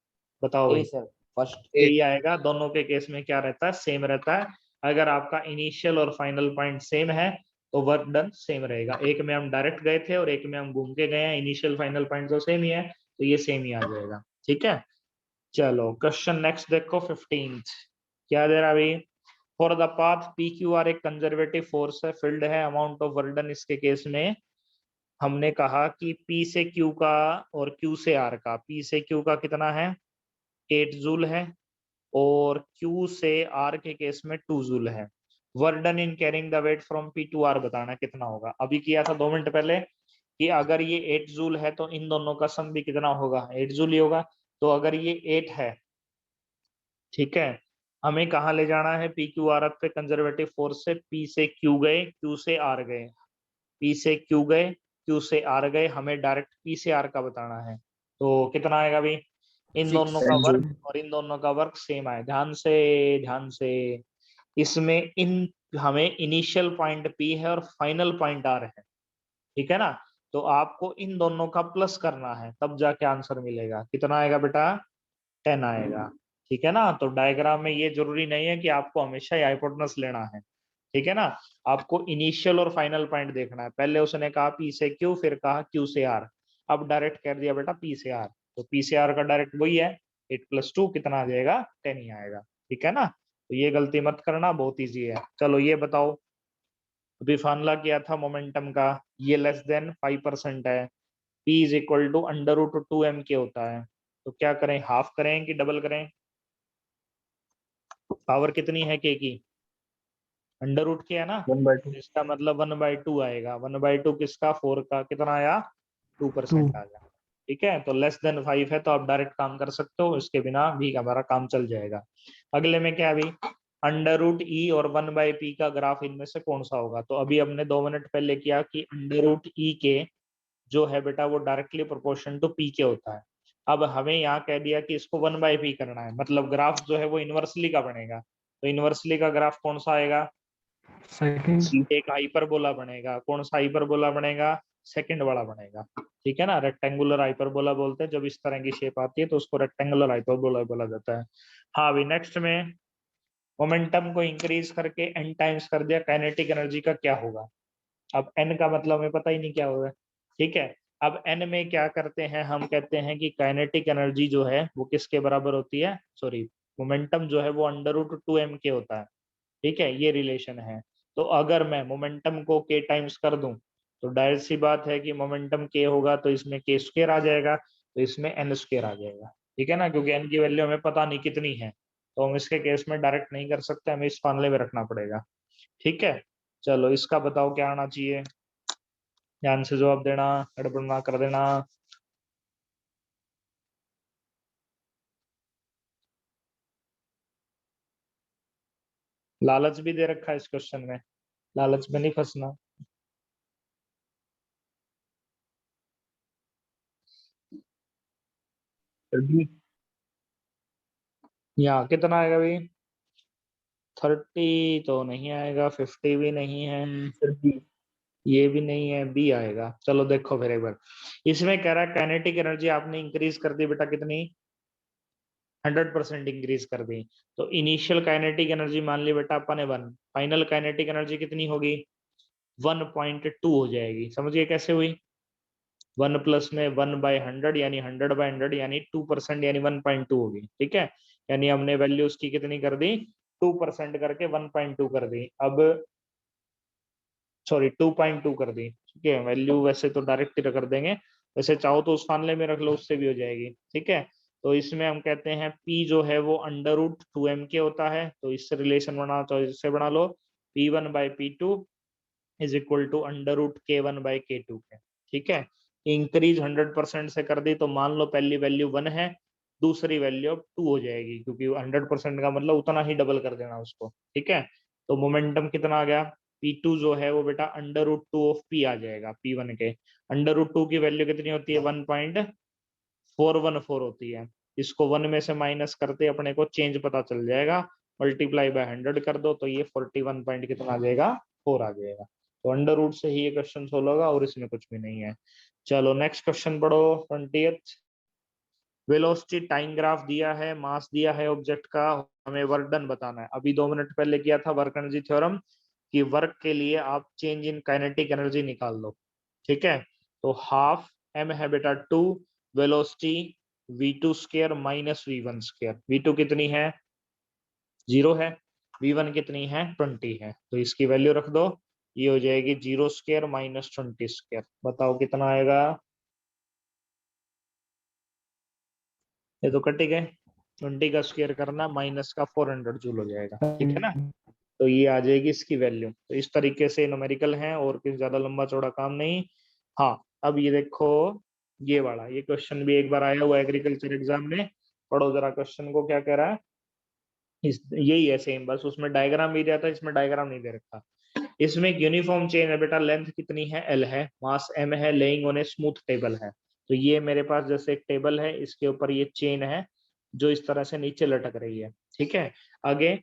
बताओ ए भाई। Sir, first A. यही आएगा, दोनों के केस में क्या रहता है, सेम रहता है। अगर आपका इनिशियल और फाइनल पॉइंट सेम है तो वर्क डन सेम रहेगा। एक में हम डायरेक्ट गए थे और एक में हम घूम के गए हैं, इनिशियल फाइनल पॉइंट तो सेम ही है, तो ये सेम ही आ जाएगा, ठीक है। चलो क्वेश्चन नेक्स्ट देखो 15th, क्या दे रहा अभी, for the path P Q R एक कंजर्वेटिव फोर्स है, फील्ड है, अमाउंट ऑफ वर्क डन इसके केस में हमने कहा कि P से Q का और Q से R का, P से Q का कितना है 8 जूल है, और Q से R के केस में 2 जूल है। Work done in carrying the weight from P to R बताना कितना होगा। अभी किया था 2 मिनट पहले, कि अगर ये 8 जूल है तो इन दोनों का सम भी कितना होगा, 8 जूल ही होगा। तो अगर ये 8 है, ठीक है, हमें कहाँ ले जाना है, पी क्यू आर एफ पे कंजर्वेटिव फोर्स से पी से क्यू गए, क्यू से आर गए, पी से क्यू गए, क्यू से आर गए, हमें डायरेक्ट पी से आर का बताना है। तो कितना आएगा भाई, इन दोनों का वर्क और इन दोनों का वर्क सेम आए। ध्यान से इसमें इन हमें इनिशियल पॉइंट पी है और फाइनल पॉइंट आर है, ठीक है ना। तो आपको इन दोनों का प्लस करना है, तब जाके आंसर मिलेगा। कितना आएगा बेटा, 10 आएगा, ठीक है ना। तो डायग्राम में ये जरूरी नहीं है कि आपको हमेशा हाइपोटेनस लेना है, ठीक है ना। आपको इनिशियल और फाइनल पॉइंट देखना है। पहले उसने कहा पी से क्यू, फिर कहा क्यू से आर, अब डायरेक्ट कर दिया बेटा पी से आर। तो पी से आर का डायरेक्ट वही है, 8 + 2 कितना आ जाएगा, 10 ही आएगा, ठीक है ना। तो ये गलती मत करना, बहुत ईजी है। चलो ये बताओ, अभी फार्मूला किया था मोमेंटम का, ये लेस देन 5% है, P is equal to √2m के होता है। तो क्या करें, हाफ करें कि डबल करें, पावर कितनी है के की, √, के है ना, 1/2 तो इसका मतलब 1/2 आएगा। 1/2 किसका, 4 का, कितना आया, 2% आ गया, ठीक है। तो लेस देन 5 है तो आप डायरेक्ट काम कर सकते हो, इसके बिना भी हमारा काम चल जाएगा। अगले में क्या है अभी, √E और 1/p का ग्राफ इनमें से कौन सा होगा। तो अभी हमने 2 मिनट पहले किया कि √E के जो है बेटा वो डायरेक्टली प्रोपोर्शन टू पी के होता है। अब हमें यहाँ कह दिया कि इसको 1/p करना है, मतलब ग्राफ जो है वो इनवर्सली का बनेगा। तो इनवर्सली का ग्राफ कौन सा आएगा, सेकंड। एक हाइपरबोला बनेगा। कौन सा हाइपरबोला बनेगा, सेकंड वाला बनेगा, ठीक है ना। रेक्टेंगुलर हाइपरबोला बोलते हैं, जब इस तरह की शेप आती है तो उसको रेक्टेंगुलर हाइपरबोला बोला जाता है। हाँ अभी नेक्स्ट में, मोमेंटम को इंक्रीज करके एन टाइम्स कर दिया, काइनेटिक एनर्जी का क्या होगा। अब एन का मतलब हमें पता ही नहीं क्या होगा, ठीक है। अब एन में क्या करते हैं, हम कहते हैं कि काइनेटिक एनर्जी जो है वो किसके बराबर होती है, सॉरी, मोमेंटम जो है वो √2m के होता है, ठीक है, ये रिलेशन है। तो अगर मैं मोमेंटम को k टाइम्स कर दूं तो डायरेक्ट सी बात है कि मोमेंटम k होगा तो इसमें k² आ जाएगा, तो इसमें n² आ जाएगा, ठीक है ना। क्योंकि n की वैल्यू हमें पता नहीं कितनी है, तो हम इसके केस में डायरेक्ट नहीं कर सकते, हमें इस फार्मूले में रखना पड़ेगा, ठीक है। चलो इसका बताओ क्या आना चाहिए, ध्यान से जवाब देना, गड़बड़ ना कर देना। लालच भी दे रखा है इस क्वेश्चन में, लालच में नहीं फंसना। यहाँ कितना आएगा भाई, 30 तो नहीं आएगा, 50 भी नहीं है, ये भी नहीं है, बी आएगा। चलो देखो फिर एक बार, इसमें कह रहा है काइनेटिक एनर्जी आपने इंक्रीज कर दी बेटा, कितनी, 100% इंक्रीज कर दी। तो इनिशियल काइनेटिक एनर्जी मान ली बेटा अपन ने 1, फाइनल काइनेटिक एनर्जी कितनी होगी, 1.2 हो जाएगी। समझिए कैसे हुई, 1 प्लस में 1/100 यानी 100/100 यानी 2% यानी 1.2 होगी, ठीक है। यानी हमने वैल्यू उसकी कितनी कर दी, 2% करके 1.2 कर दी। अब सॉरी 2.2 कर दी, ठीक है। वैल्यू वैसे तो डायरेक्ट ही कर देंगे, वैसे चाहो तो उस फार्मूले में रख लो, उससे भी हो जाएगी, ठीक है। तो इसमें हम कहते हैं P जो है वो √2m के होता है, तो इससे रिलेशन बना तो इससे बना लो, P1/P2 is equal to √K1/K2 के, ठीक है। इंक्रीज 100% से कर दी तो मान लो पहली वैल्यू 1 है, दूसरी वैल्यू अब 2 हो जाएगी, क्योंकि 100% का मतलब उतना ही डबल कर देना उसको, ठीक है। तो मोमेंटम कितना आ गया, P2 जो है वो बेटा √2 ऑफ P आ जाएगा, P1 के। √2 की वैल्यू कितनी होती है, 1.414 होती है। इसको 1 में से माइनस करते अपने को चेंज पता चल जाएगा, मल्टीप्लाई बाय 100 कर दो तो ये 41 पॉइंट कितना आ जाएगा, 4 आ जाएगा। तो अंडर से ही ये क्वेश्चन सोल्व होगा और इसमें कुछ भी नहीं है। चलो नेक्स्ट क्वेश्चन पढ़ो, 20th। वेलोसिटी टाइम ग्राफ दिया है, मास दिया है ऑब्जेक्ट का, हमें वर्क डन बताना है। अभी 2 मिनट पहले किया था वर्क एनर्जी थ्योरम कि वर्क के लिए आप चेंज इन काइनेटिक एनर्जी निकाल लो, ठीक है। तो हाफ m है बेटा 2, velocity v2² minus v1²। v2 कितनी है, 0 है, v1 कितनी है, 20 है, तो इसकी वैल्यू रख दो, ये हो जाएगी 0² माइनस 20²। बताओ कितना आएगा, ये तो कट ही गए, 20 का स्क्वायर करना माइनस का 400 जूल हो जाएगा, ठीक है ना। तो ये आ जाएगी इसकी वैल्यू। तो इस तरीके से न्यूमेरिकल है और कुछ ज्यादा लंबा चौड़ा काम नहीं। हाँ अब ये देखो ये वाला, ये क्वेश्चन भी एक बार आया हुआ एग्रीकल्चर एग्जाम में, पढ़ो जरा क्वेश्चन को क्या कह रहा है। यही है सेम, बस उसमें डायग्राम भी दिया था, इसमें डायग्राम नहीं दे रखा। इसमें एक यूनिफॉर्म चेन है बेटा, लेंथ कितनी है, एल है, मास एम है, laying on a smooth table है। तो ये मेरे पास जैसे एक टेबल है, इसके ऊपर ये चेन है जो इस तरह से नीचे लटक रही है, ठीक है। आगे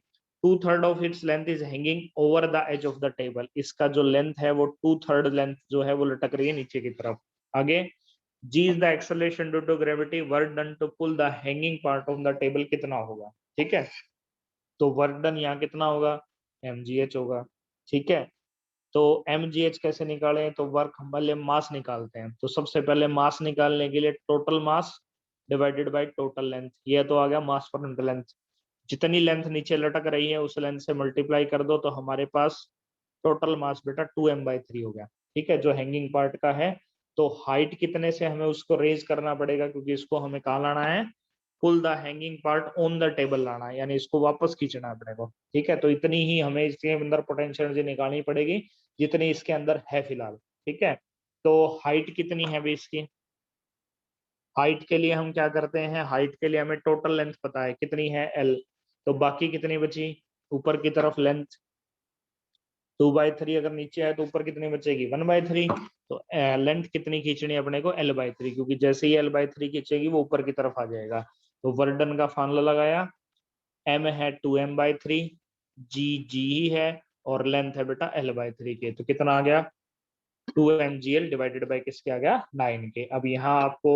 2/3 of its length is hanging over the edge of the table, इसका जो लेंथ है वो 2/3 लेंथ जो है वो लटक रही है नीचे की तरफ। आगे g is the acceleration due to gravity, work done to pull the hanging part of the table कितना होगा, ठीक है। तो वर्क डन यहाँ कितना होगा, mgh होगा, ठीक है। तो mgh कैसे निकालें, तो वर्क हम पहले मास निकालते हैं। तो सबसे पहले मास निकालने के लिए total mass divided by total length, ये तो आ गया मास पर यूनिट लेंथ। जितनी लेंथ नीचे लटक रही है उस लेंथ से मल्टीप्लाई कर दो, तो हमारे पास टोटल मास बेटा 2m/3 हो गया, ठीक है, जो हैंगिंग पार्ट का है। तो हाइट कितने से हमें उसको रेज करना पड़ेगा, क्योंकि इसको हमें कहाँ लाना है, pull the hanging part on the table लाना है, यानी इसको वापस खींचना है अपने को, ठीक है। तो इतनी ही हमें इसके अंदर पोटेंशियल एनर्जी निकालनी पड़ेगी जितनी इसके अंदर है फिलहाल, ठीक है। तो हाइट कितनी है भी इसकी, हाइट के लिए हम क्या करते हैं, हाइट के लिए हमें टोटल लेंथ पता है कितनी है, एल। तो बाकी कितनी बची, ऊपर की तरफ लेंथ 2/3, अगर नीचे है तो ऊपर कितनी बचेगी 1/3। तो लेंथ कितनी खींचनी है अपने को, L/3, क्योंकि जैसे ही L/3 खींचेगी वो ऊपर की तरफ आ जाएगा। तो वर्क डन का फॉर्मूला लगाया, m है 2m/3, g ही है, और लेंथ है बेटा L/3 के। तो कितना आ गया 2mgl डिवाइडेड बाई किसके आ गया 9 के। अब यहाँ आपको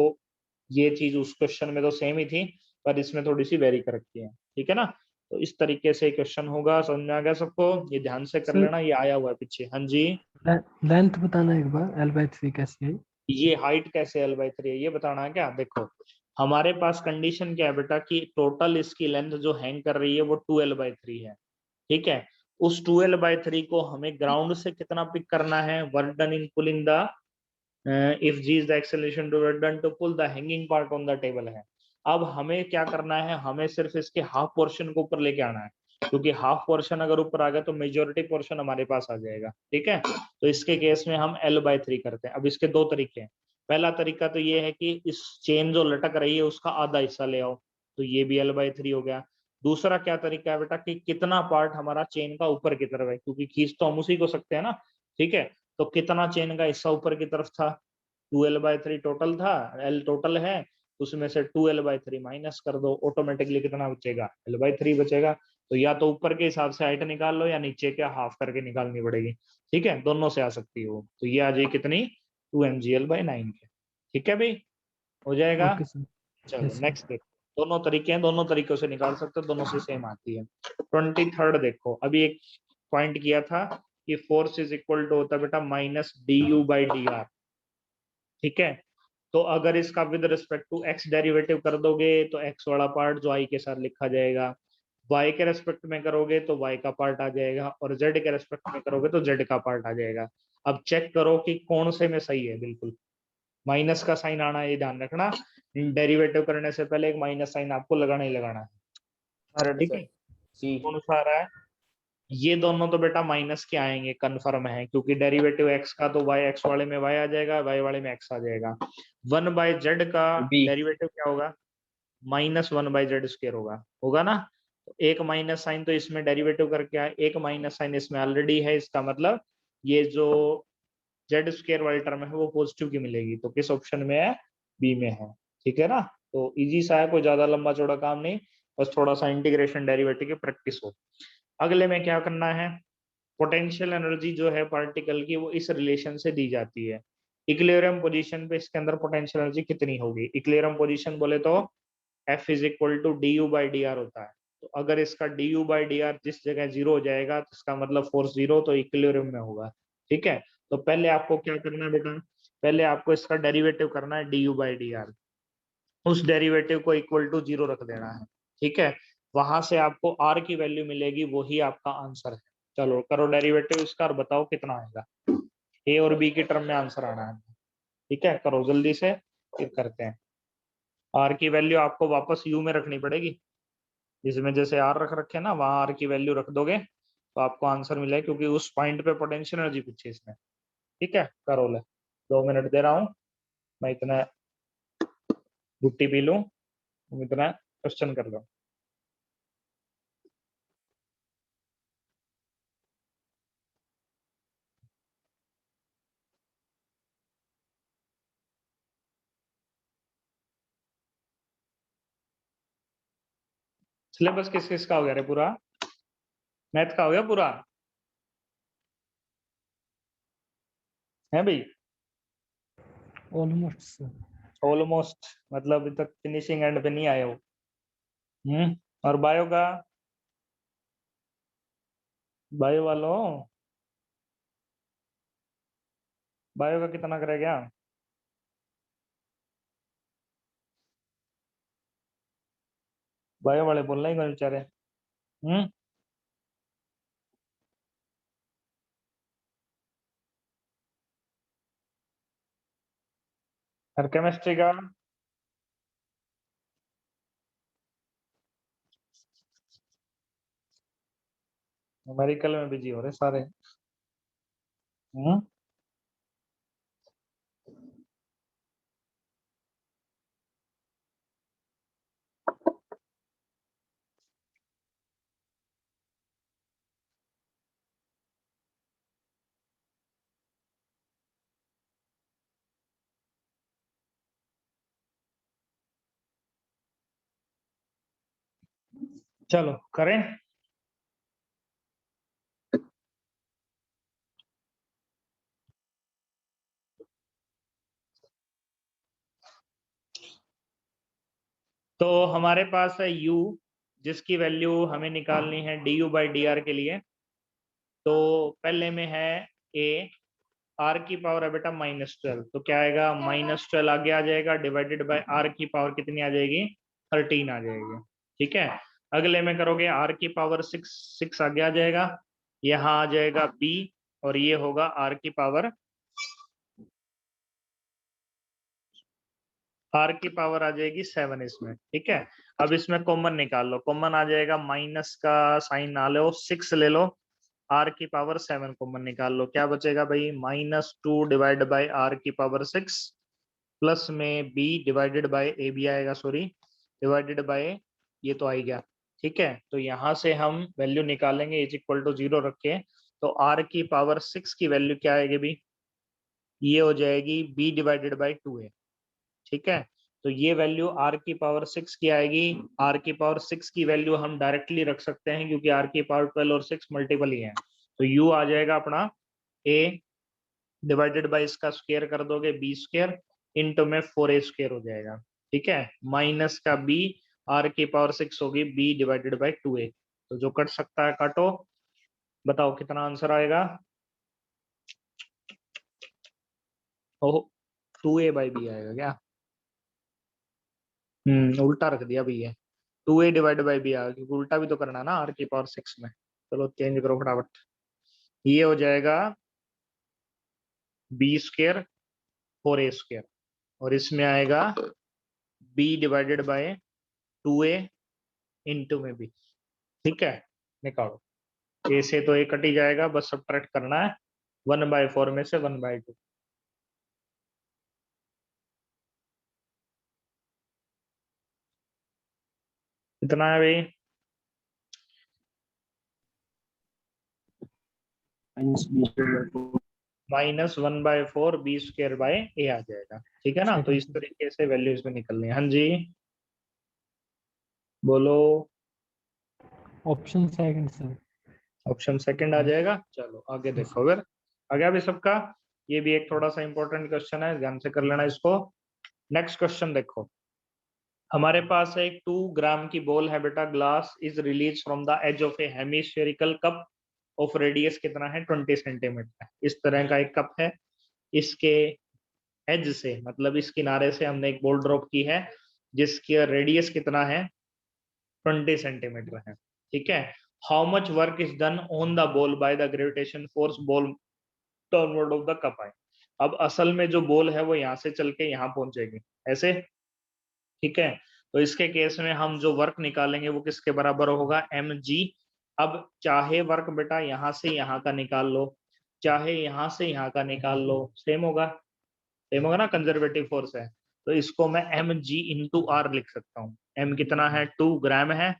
ये चीज उस क्वेश्चन में तो सेम ही थी, पर इसमें थोड़ी सी वेरी कर रखी है, ठीक है ना। तो इस तरीके से क्वेश्चन होगा, समझ में आ गया सबको, ये ध्यान से कर सर लेना, ये आया हुआ है पीछे। हाँ जी, लेंथ बताना एक बार, L/3 कैसी है? ये हाइट कैसे L/3 है ये बताना है क्या। देखो हमारे पास कंडीशन क्या है बेटा कि टोटल इसकी लेंथ जो हैंग कर रही है वो 2L/3 है, ठीक है। उस 2L/3 को हमें ग्राउंड से कितना पिक करना है, work done in pulling the, if G is the acceleration done to pull the hanging part on the table है। अब हमें क्या करना है, हमें सिर्फ इसके हाफ पोर्शन को ऊपर लेके आना है, क्योंकि हाफ पोर्शन अगर ऊपर आ गया तो मेजोरिटी पोर्शन हमारे पास आ जाएगा, ठीक है। तो इसके केस में हम L/3 करते हैं। अब इसके दो तरीके हैं। पहला तरीका तो ये है कि इस चेन जो लटक रही है उसका आधा हिस्सा ले आओ, तो ये भी L/3 हो गया। दूसरा क्या तरीका है बेटा कि कितना पार्ट हमारा चेन का ऊपर की तरफ है, क्योंकि खींच तो हम उसी को सकते हैं ना, ठीक है। तो कितना चेन का हिस्सा ऊपर की तरफ था, 2L/3 टोटल था, L टोटल है, उसमें से 2L/3 माइनस कर दो, ऑटोमेटिकली कितना बचेगा L/3 बचेगा। तो या तो ऊपर के हिसाब से हाइट निकाल लो या नीचे के हाफ करके निकालनी पड़ेगी, ठीक है, दोनों से आ सकती है वो। तो ये आ जाएगी कितनी 2mgl/9 के, ठीक है भाई, हो जाएगा। Okay sir. चलो यस सर। नेक्स्ट देखो, दोनों तरीके हैं, दोनों तरीकों से निकाल सकते हो, दोनों से सेम आती है। 23rd देखो, अभी एक पॉइंट किया था कि फोर्स इज इक्वल टू होता है बेटा -du/dr, ठीक है। तो अगर इसका with respect to x derivative कर दोगे तो x वाला पार्ट जो i के साथ लिखा जाएगा, y के रेस्पेक्ट में करोगे तो y का पार्ट आ जाएगा, और z के रेस्पेक्ट में करोगे तो z का पार्ट आ जाएगा। अब चेक करो कि कौन से में सही है, बिल्कुल माइनस का साइन आना है, ये ध्यान रखना, डेरिवेटिव करने से पहले एक माइनस साइन आपको लगाना ही लगाना है, थर्ड ठीक है। सर, सी। कौन सा आ रहा है, ये दोनों तो बेटा माइनस के आएंगे, कंफर्म है, क्योंकि डेरिवेटिव x का तो y x वाले में y आ जाएगा, y वाले में x आ जाएगा। 1/z का बी। डेरिवेटिव क्या होगा, -1/z² होगा, होगा ना। तो एक माइनस साइन तो इसमें डेरिवेटिव करके आए, एक माइनस साइन इसमें ऑलरेडी है, इसका मतलब ये जो z² वाली टर्म है वो पॉजिटिव की मिलेगी। तो किस ऑप्शन में है, बी में है, ठीक है ना। तो इजी सा है, कोई ज्यादा लंबा चौड़ा काम नहीं, बस थोड़ा सा इंटीग्रेशन डेरिवेटिव की प्रैक्टिस हो। अगले में क्या करना है, पोटेंशियल एनर्जी जो है पार्टिकल की वो इस रिलेशन से दी जाती है, इक्विलिब्रियम पोजीशन पे इसके अंदर पोटेंशियल एनर्जी कितनी होगी। इक्विलिब्रियम पोजीशन बोले तो F is equal to du/dr होता है। तो अगर इसका du/dr जिस जगह जीरो हो जाएगा तो इसका मतलब फोर्स जीरो, तो इक्विलिब्रियम में होगा, ठीक है। तो पहले आपको क्या करना है बेटा, पहले आपको इसका डेरिवेटिव करना है du/dr, उस डेरिवेटिव को इक्वल टू जीरो रख देना है, ठीक है। वहां से आपको आर की वैल्यू मिलेगी, वही आपका आंसर है। चलो करो डेरिवेटिव इसका और बताओ कितना आएगा, ए और बी की टर्म में आंसर आना है, ठीक है, करो जल्दी से, फिर करते हैं। आर की वैल्यू आपको वापस यू में रखनी पड़ेगी, जिसमें जैसे आर रख रखे ना वहां आर की वैल्यू रख दोगे तो आपको आंसर मिलेगा, क्योंकि उस पॉइंट पे पोटेंशियल एनर्जी पूछी इसने, ठीक है, करो ले। 2 मिनट दे रहा हूँ, मैं इतना गुट्टी पी लूं, तुम इतना क्वेश्चन कर लो। सिलेबस किस किस का हो गया रे पूरा? मैथ का हो गया पूरा है भाई? Almost sir. ऑलमोस्ट मतलब अभी तक फिनिशिंग एंड पे नहीं आए हो। और बायो का? बायो वालों, बायो का कितना करे क्या? बायो वाले बोलना ही कौन बेचारे। हम्म और केमिस्ट्री का? न्यूमेरिकल में बिजी हो रहे सारे। हम्म चलो करें। तो हमारे पास है u, जिसकी वैल्यू हमें निकालनी है du/dr के लिए। तो पहले में है a, r की पावर है बेटा -12, तो क्या आएगा -12 आगे आ जाएगा, डिवाइडेड बाय r की पावर कितनी आ जाएगी 13 आ जाएगी। ठीक है, अगले में करोगे r की पावर 6 आगे आ जाएगा, यहाँ आ जाएगा b, और ये होगा r की पावर, r की पावर आ जाएगी 7 इसमें। ठीक है, अब इसमें कॉमन निकाल लो, कॉमन आ जाएगा, माइनस का साइन ना लो, 6 ले लो, r की पावर 7 कॉमन निकाल लो, क्या बचेगा भाई -2 डिवाइड बाई r की पावर 6, प्लस में b डिवाइडेड बाय a भी आएगा, सॉरी डिवाइडेड बाय, ये तो आ ही गया। ठीक है, तो यहाँ से हम वैल्यू निकालेंगे इज इक्वल टू 0 रख के, तो r की पावर 6 की वैल्यू क्या आएगी भी, ये हो जाएगी b डिवाइडेड बाई 2a। ठीक है, तो ये वैल्यू r की पावर 6 की आएगी। r की पावर 6 की वैल्यू हम डायरेक्टली रख सकते हैं, क्योंकि r की पावर 12 और 6 मल्टीपल ही है, तो u आ जाएगा अपना a डिवाइडेड बाई इसका स्क्वायर कर दोगे b स्क्वायर, इंटू में 4a स्क्वायर हो जाएगा। ठीक है, माइनस का b, r की पावर 6 होगी b डिवाइडेड बाई 2a, तो जो कट सकता है काटो, बताओ कितना आंसर आएगा। ओह, 2a बाई b आएगा क्या? उल्टा रख दिया भैया, 2a डिवाइड बाई बी आएगा, क्योंकि उल्टा भी तो करना है ना r की पावर 6 में। चलो चेंज करो फटाफट, ये हो जाएगा b स्क्वायर 4a स्क्वायर, और इसमें आएगा b divided by 2a into में b। ठीक है, निकालो, a से तो a कट ही जाएगा, बस सब्ट्रैक्ट करना है 1/4 में से 1/2। कितना है भाई? -1/4 b स्क्वायर बाय a आ जाएगा। ठीक है ना, तो इस तरीके से वैल्यू इसमें निकलनी है। हाँ जी बोलो। Option second sir. Option second आ जाएगा। चलो आगे देखो, फिर आ गया भी सबका। ये भी एक थोड़ा सा इंपॉर्टेंट क्वेश्चन है, ध्यान से कर लेना इसको। नेक्स्ट क्वेश्चन देखो, हमारे पास एक 2 ग्राम की बॉल है बेटा, glass is release from the edge of a hemispherical cup of radius कितना है 20 सेंटीमीटर। इस तरह का एक कप है, इसके एज से मतलब इस किनारे से हमने एक बॉल ड्रॉप की है, जिसकी रेडियस कितना है 20 सेंटीमीटर है। ठीक है, how much work is done on the ball by the gravitation force ball downward of the cup. अब असल में जो बॉल है वो यहाँ से चल के यहाँ पहुंचेगी ऐसे। ठीक है, तो इसके केस में हम जो वर्क निकालेंगे वो किसके बराबर होगा mg। अब चाहे वर्क बेटा यहाँ से यहाँ का निकाल लो, चाहे यहाँ से यहाँ का निकाल लो, सेम होगा। सेम होगा ना, कंजर्वेटिव फोर्स है, तो इसको मैं mg इंटू आर लिख सकता हूँ। m कितना है 2 ग्राम है,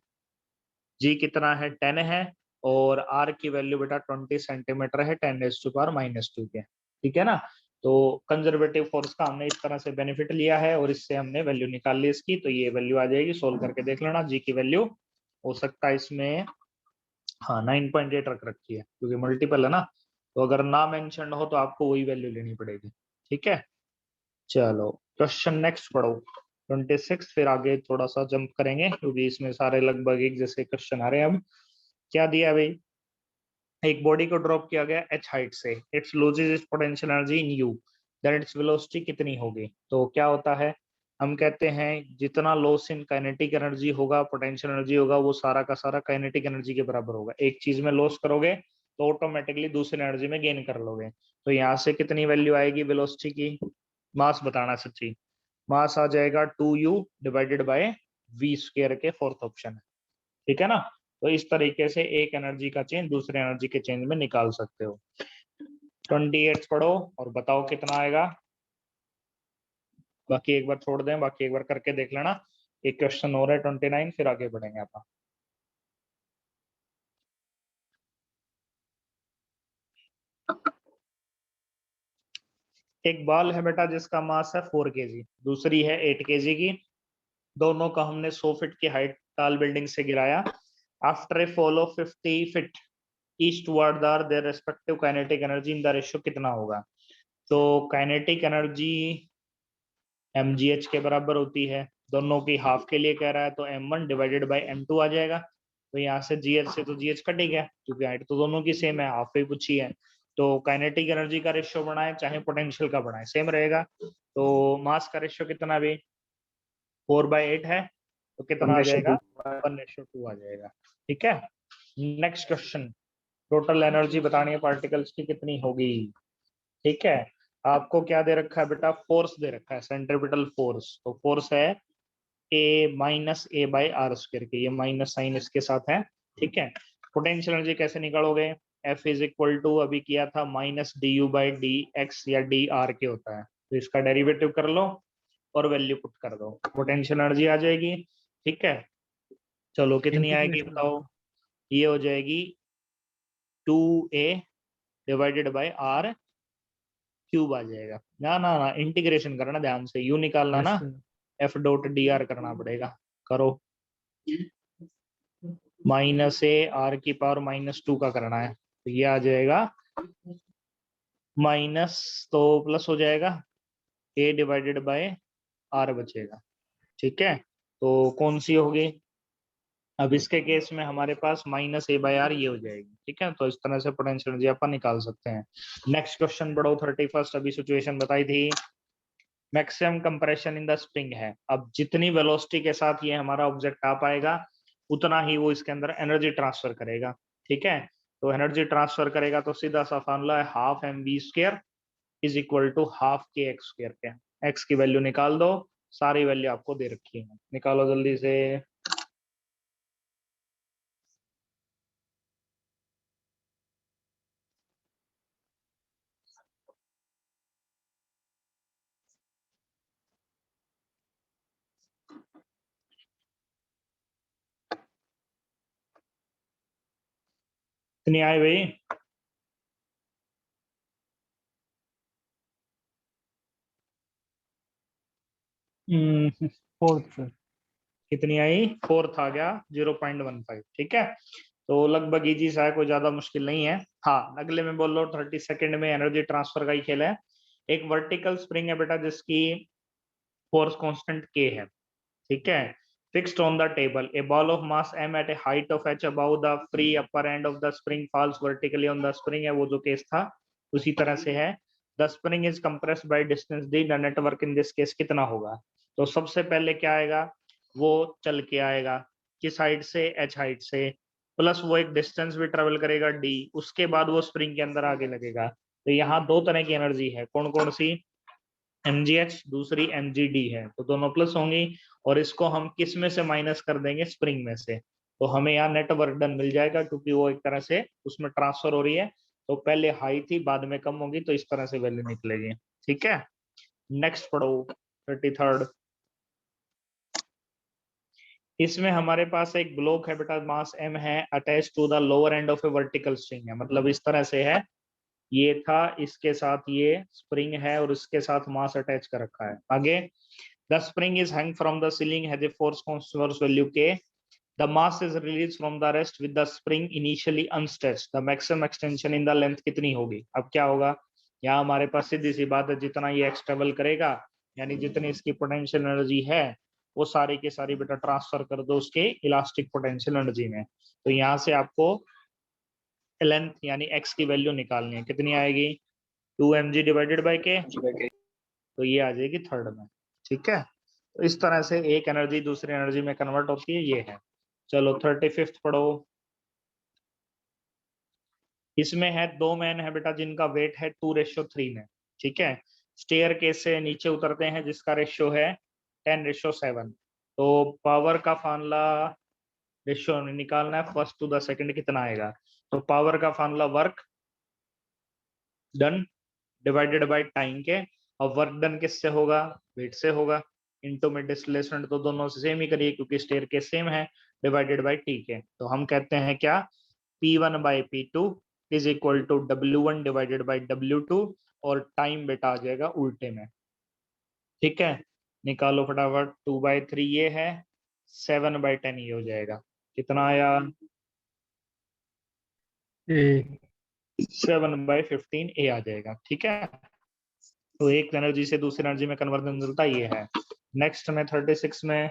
g कितना है 10 है, और r की वैल्यू बेटा 20 सेंटीमीटर है 10⁻⁻² के, ठीक है ना। तो कंजर्वेटिव फोर्स का हमने इस तरह से बेनिफिट लिया है और इससे हमने वैल्यू निकाल ली इसकी, तो ये वैल्यू आ जाएगी, सोल्व करके देख लेना। जी की वैल्यू हो सकता है इसमें हाँ 9.8 रख रखी है क्योंकि मल्टीपल है ना, तो अगर ना मेंशन हो तो आपको वही वैल्यू लेनी पड़ेगी, ठीक है। चलो क्वेश्चन नेक्स्ट पढ़ो 26, फिर आगे थोड़ा सा जंप करेंगे क्योंकि इसमें सारे लगभग एक जैसे क्वेश्चन आ रहे हैं। अब क्या दिया है भाई, एक बॉडी को ड्रॉप किया गया h हाइट से, its loses its potential energy in u, then its velocity कितनी होगी। तो क्या होता है, हम कहते हैं जितना लॉस इन काइनेटिक एनर्जी होगा, पोटेंशियल एनर्जी होगा, वो सारा का सारा काइनेटिक एनर्जी के बराबर होगा। एक चीज में लॉस करोगे तो ऑटोमेटिकली दूसरी एनर्जी में गेन कर लोगे। तो यहाँ से कितनी वैल्यू आएगी वेलोसिटी की, मास बताना सच्ची, मास आ जाएगा 2u डिवाइडेड बाय v² के फोर्थ ऑप्शन है, ठीक है ना। तो इस तरीके से एक एनर्जी का चेंज दूसरे एनर्जी के चेंज में निकाल सकते हो। 28 पढ़ो और बताओ कितना आएगा। बाकी एक बार छोड़ दें, बाकी एक बार करके देख लेना। एक क्वेश्चन और है 29, फिर आगे बढ़ेंगे अपन। एक बॉल है बेटा जिसका मास है 4 kg, दूसरी है 8 kg की, दोनों का हमने 100 फीट की हाइट टाल बिल्डिंग से गिराया। After a fall of 50 feet eastward their respective kinetic energy in the ratio कितना होगा। तो काइनेटिक एनर्जी mgh के बराबर होती है, दोनों की हाफ के लिए कह रहा है, तो m1 डिवाइडेड बाय m2 आ जाएगा। तो यहाँ से gh से तो gh कटेगा क्योंकि हाइट तो दोनों की सेम है, हाफ ही पूछी है। तो काइनेटिक एनर्जी का रेशियो बनाए चाहे पोटेंशियल का बनाए सेम रहेगा। तो मास का रेशियो कितना भी 4/8 है, तो कितना आ जाएगा 1:2 आ जाएगा, ठीक है। नेक्स्ट क्वेश्चन, टोटल एनर्जी बतानी है पार्टिकल्स की कितनी होगी, ठीक है। आपको क्या दे रखा है बेटा, फोर्स दे रखा है, सेंट्रीपिटल फोर्स। तो फोर्स है a-a/r² के, ये माइनस साइन इसके साथ है, ठीक है। पोटेंशियल एनर्जी कैसे निकालोगे, F इज इक्वल टू अभी किया था -du/dx या dr के होता है, तो इसका डेरिवेटिव कर लो और वैल्यू पुट कर दो, पोटेंशियल एनर्जी आ जाएगी, ठीक है। चलो कितनी आएगी इंटीग्रेशन बताओ, ये हो जाएगी 2a divided by r cube आ जाएगा। ना ना ना इंटीग्रेशन करना ध्यान से, यू निकालना ना, एफ डॉट डी आर करना पड़ेगा, करो। -a r⁻² का करना है, तो ये आ जाएगा माइनस, तो प्लस हो जाएगा a डिवाइडेड बाय r बचेगा, ठीक है। तो कौन सी होगी, अब इसके केस में हमारे पास -a/r ये हो जाएगी, ठीक है। तो इस तरह से पोटेंशियल एनर्जी अपन निकाल सकते हैं। नेक्स्ट क्वेश्चन बढ़ो 31, अभी सिचुएशन बताई थी, maximum compression in the spring है। अब जितनी वेलोसिटी के साथ ये हमारा ऑब्जेक्ट आ पाएगा उतना ही वो इसके अंदर एनर्जी ट्रांसफर करेगा, ठीक है। तो एनर्जी ट्रांसफर करेगा तो सीधा सा फॉर्मूला है ½ mv² = ½ kx²। के x की वैल्यू निकाल दो, सारी वैल्यू आपको दे रखी है, निकालो जल्दी से। कितनी आए भाई, फोर्थ सर। कितनी आई, फोर्थ आ गया 0.15, ठीक है। तो लगभग इजी सा है, कोई ज्यादा मुश्किल नहीं है। हाँ अगले में बोल लो 30 सेकंड में एनर्जी ट्रांसफर का ही खेल है। एक वर्टिकल स्प्रिंग है बेटा जिसकी फोर्स कांस्टेंट k है, ठीक है। Fixed on the table, a ball of mass m at a height of h above the free upper end of the spring falls vertically on the spring, है वो जो case था उसी तरह से है। The spring is compressed by distance d, the net work in this case कितना होगा। तो सबसे पहले क्या आएगा, वो चल के आएगा किस हाइट से, h हाइट से, प्लस वो एक डिस्टेंस भी ट्रेवल करेगा d, उसके बाद वो स्प्रिंग के अंदर आगे लगेगा। तो यहाँ दो तरह की एनर्जी है, कौन कौन सी, mgh, दूसरी mgd है, तो दोनों प्लस होंगी। और इसको हम किस में से माइनस कर देंगे, स्प्रिंग में से, तो हमें यहाँ नेट वर्क डन मिल जाएगा क्योंकि वो एक तरह से उसमें ट्रांसफर हो रही है। तो पहले हाई थी बाद में कम होगी, तो इस तरह से वैल्यू निकलेगी, ठीक है। नेक्स्ट पढ़ो 33rd। इसमें हमारे पास एक ब्लॉक है बेटा, मास m है, attach to the lower end of a vertical string है, मतलब इस तरह से है, ये था, इसके साथ ये स्प्रिंग है और इसके साथ मास अटैच कर रखा है। आगे, the spring is hang from the ceiling, has a force constant value k, the mass is release from the rest with the spring initially unstretched, the maximum extension in the length कितनी होगी। अब क्या होगा, यहाँ हमारे पास सीधी सी बात है, जितना ये एक्स ट्रेवल करेगा, यानी जितनी इसकी पोटेंशियल एनर्जी है, वो सारी की सारी बेटा ट्रांसफर कर दो उसके इलास्टिक पोटेंशियल एनर्जी में। तो यहाँ से आपको लेंथ यानी एक्स की वैल्यू निकालनी है, कितनी आएगी, 2mg डिवाइडेड बाय के, तो ये आ जाएगी थर्ड में। ठीक है, तो इस तरह से एक एनर्जी दूसरी एनर्जी में कन्वर्ट होती है, ये है। चलो 35th पढ़ो। इसमें है दो मैन है बेटा जिनका वेट है 2:3 में। ठीक है, स्टेयर केस से नीचे उतरते हैं जिसका रेशियो है 10:7। तो पावर का फार्मूला रेशियो निकालना है, फर्स्ट टू द सेकंड कितना आएगा। तो पावर का formula work done divided by time के, और वर्क डन किससे होगा, वेट से होगा, इनटू में डिस्प्लेसमेंट, तो दोनों से सेम ही करिए क्योंकि स्टेयर केस सेम है, डिवाइडेड बाय टी के। तो हम कहते हैं क्या, P1 by P2 is equal to W1 divided by W2, और टाइम बेटा आ जाएगा उल्टे में। ठीक है, निकालो फटाफट, 2/3 ये है, 7/10 ये हो जाएगा, कितना आया, ए 7/15 ए आ जाएगा। ठीक है, तो एक एनर्जी से दूसरी एनर्जी में कन्वर्जन मिलता ये है। नेक्स्ट में 36 में,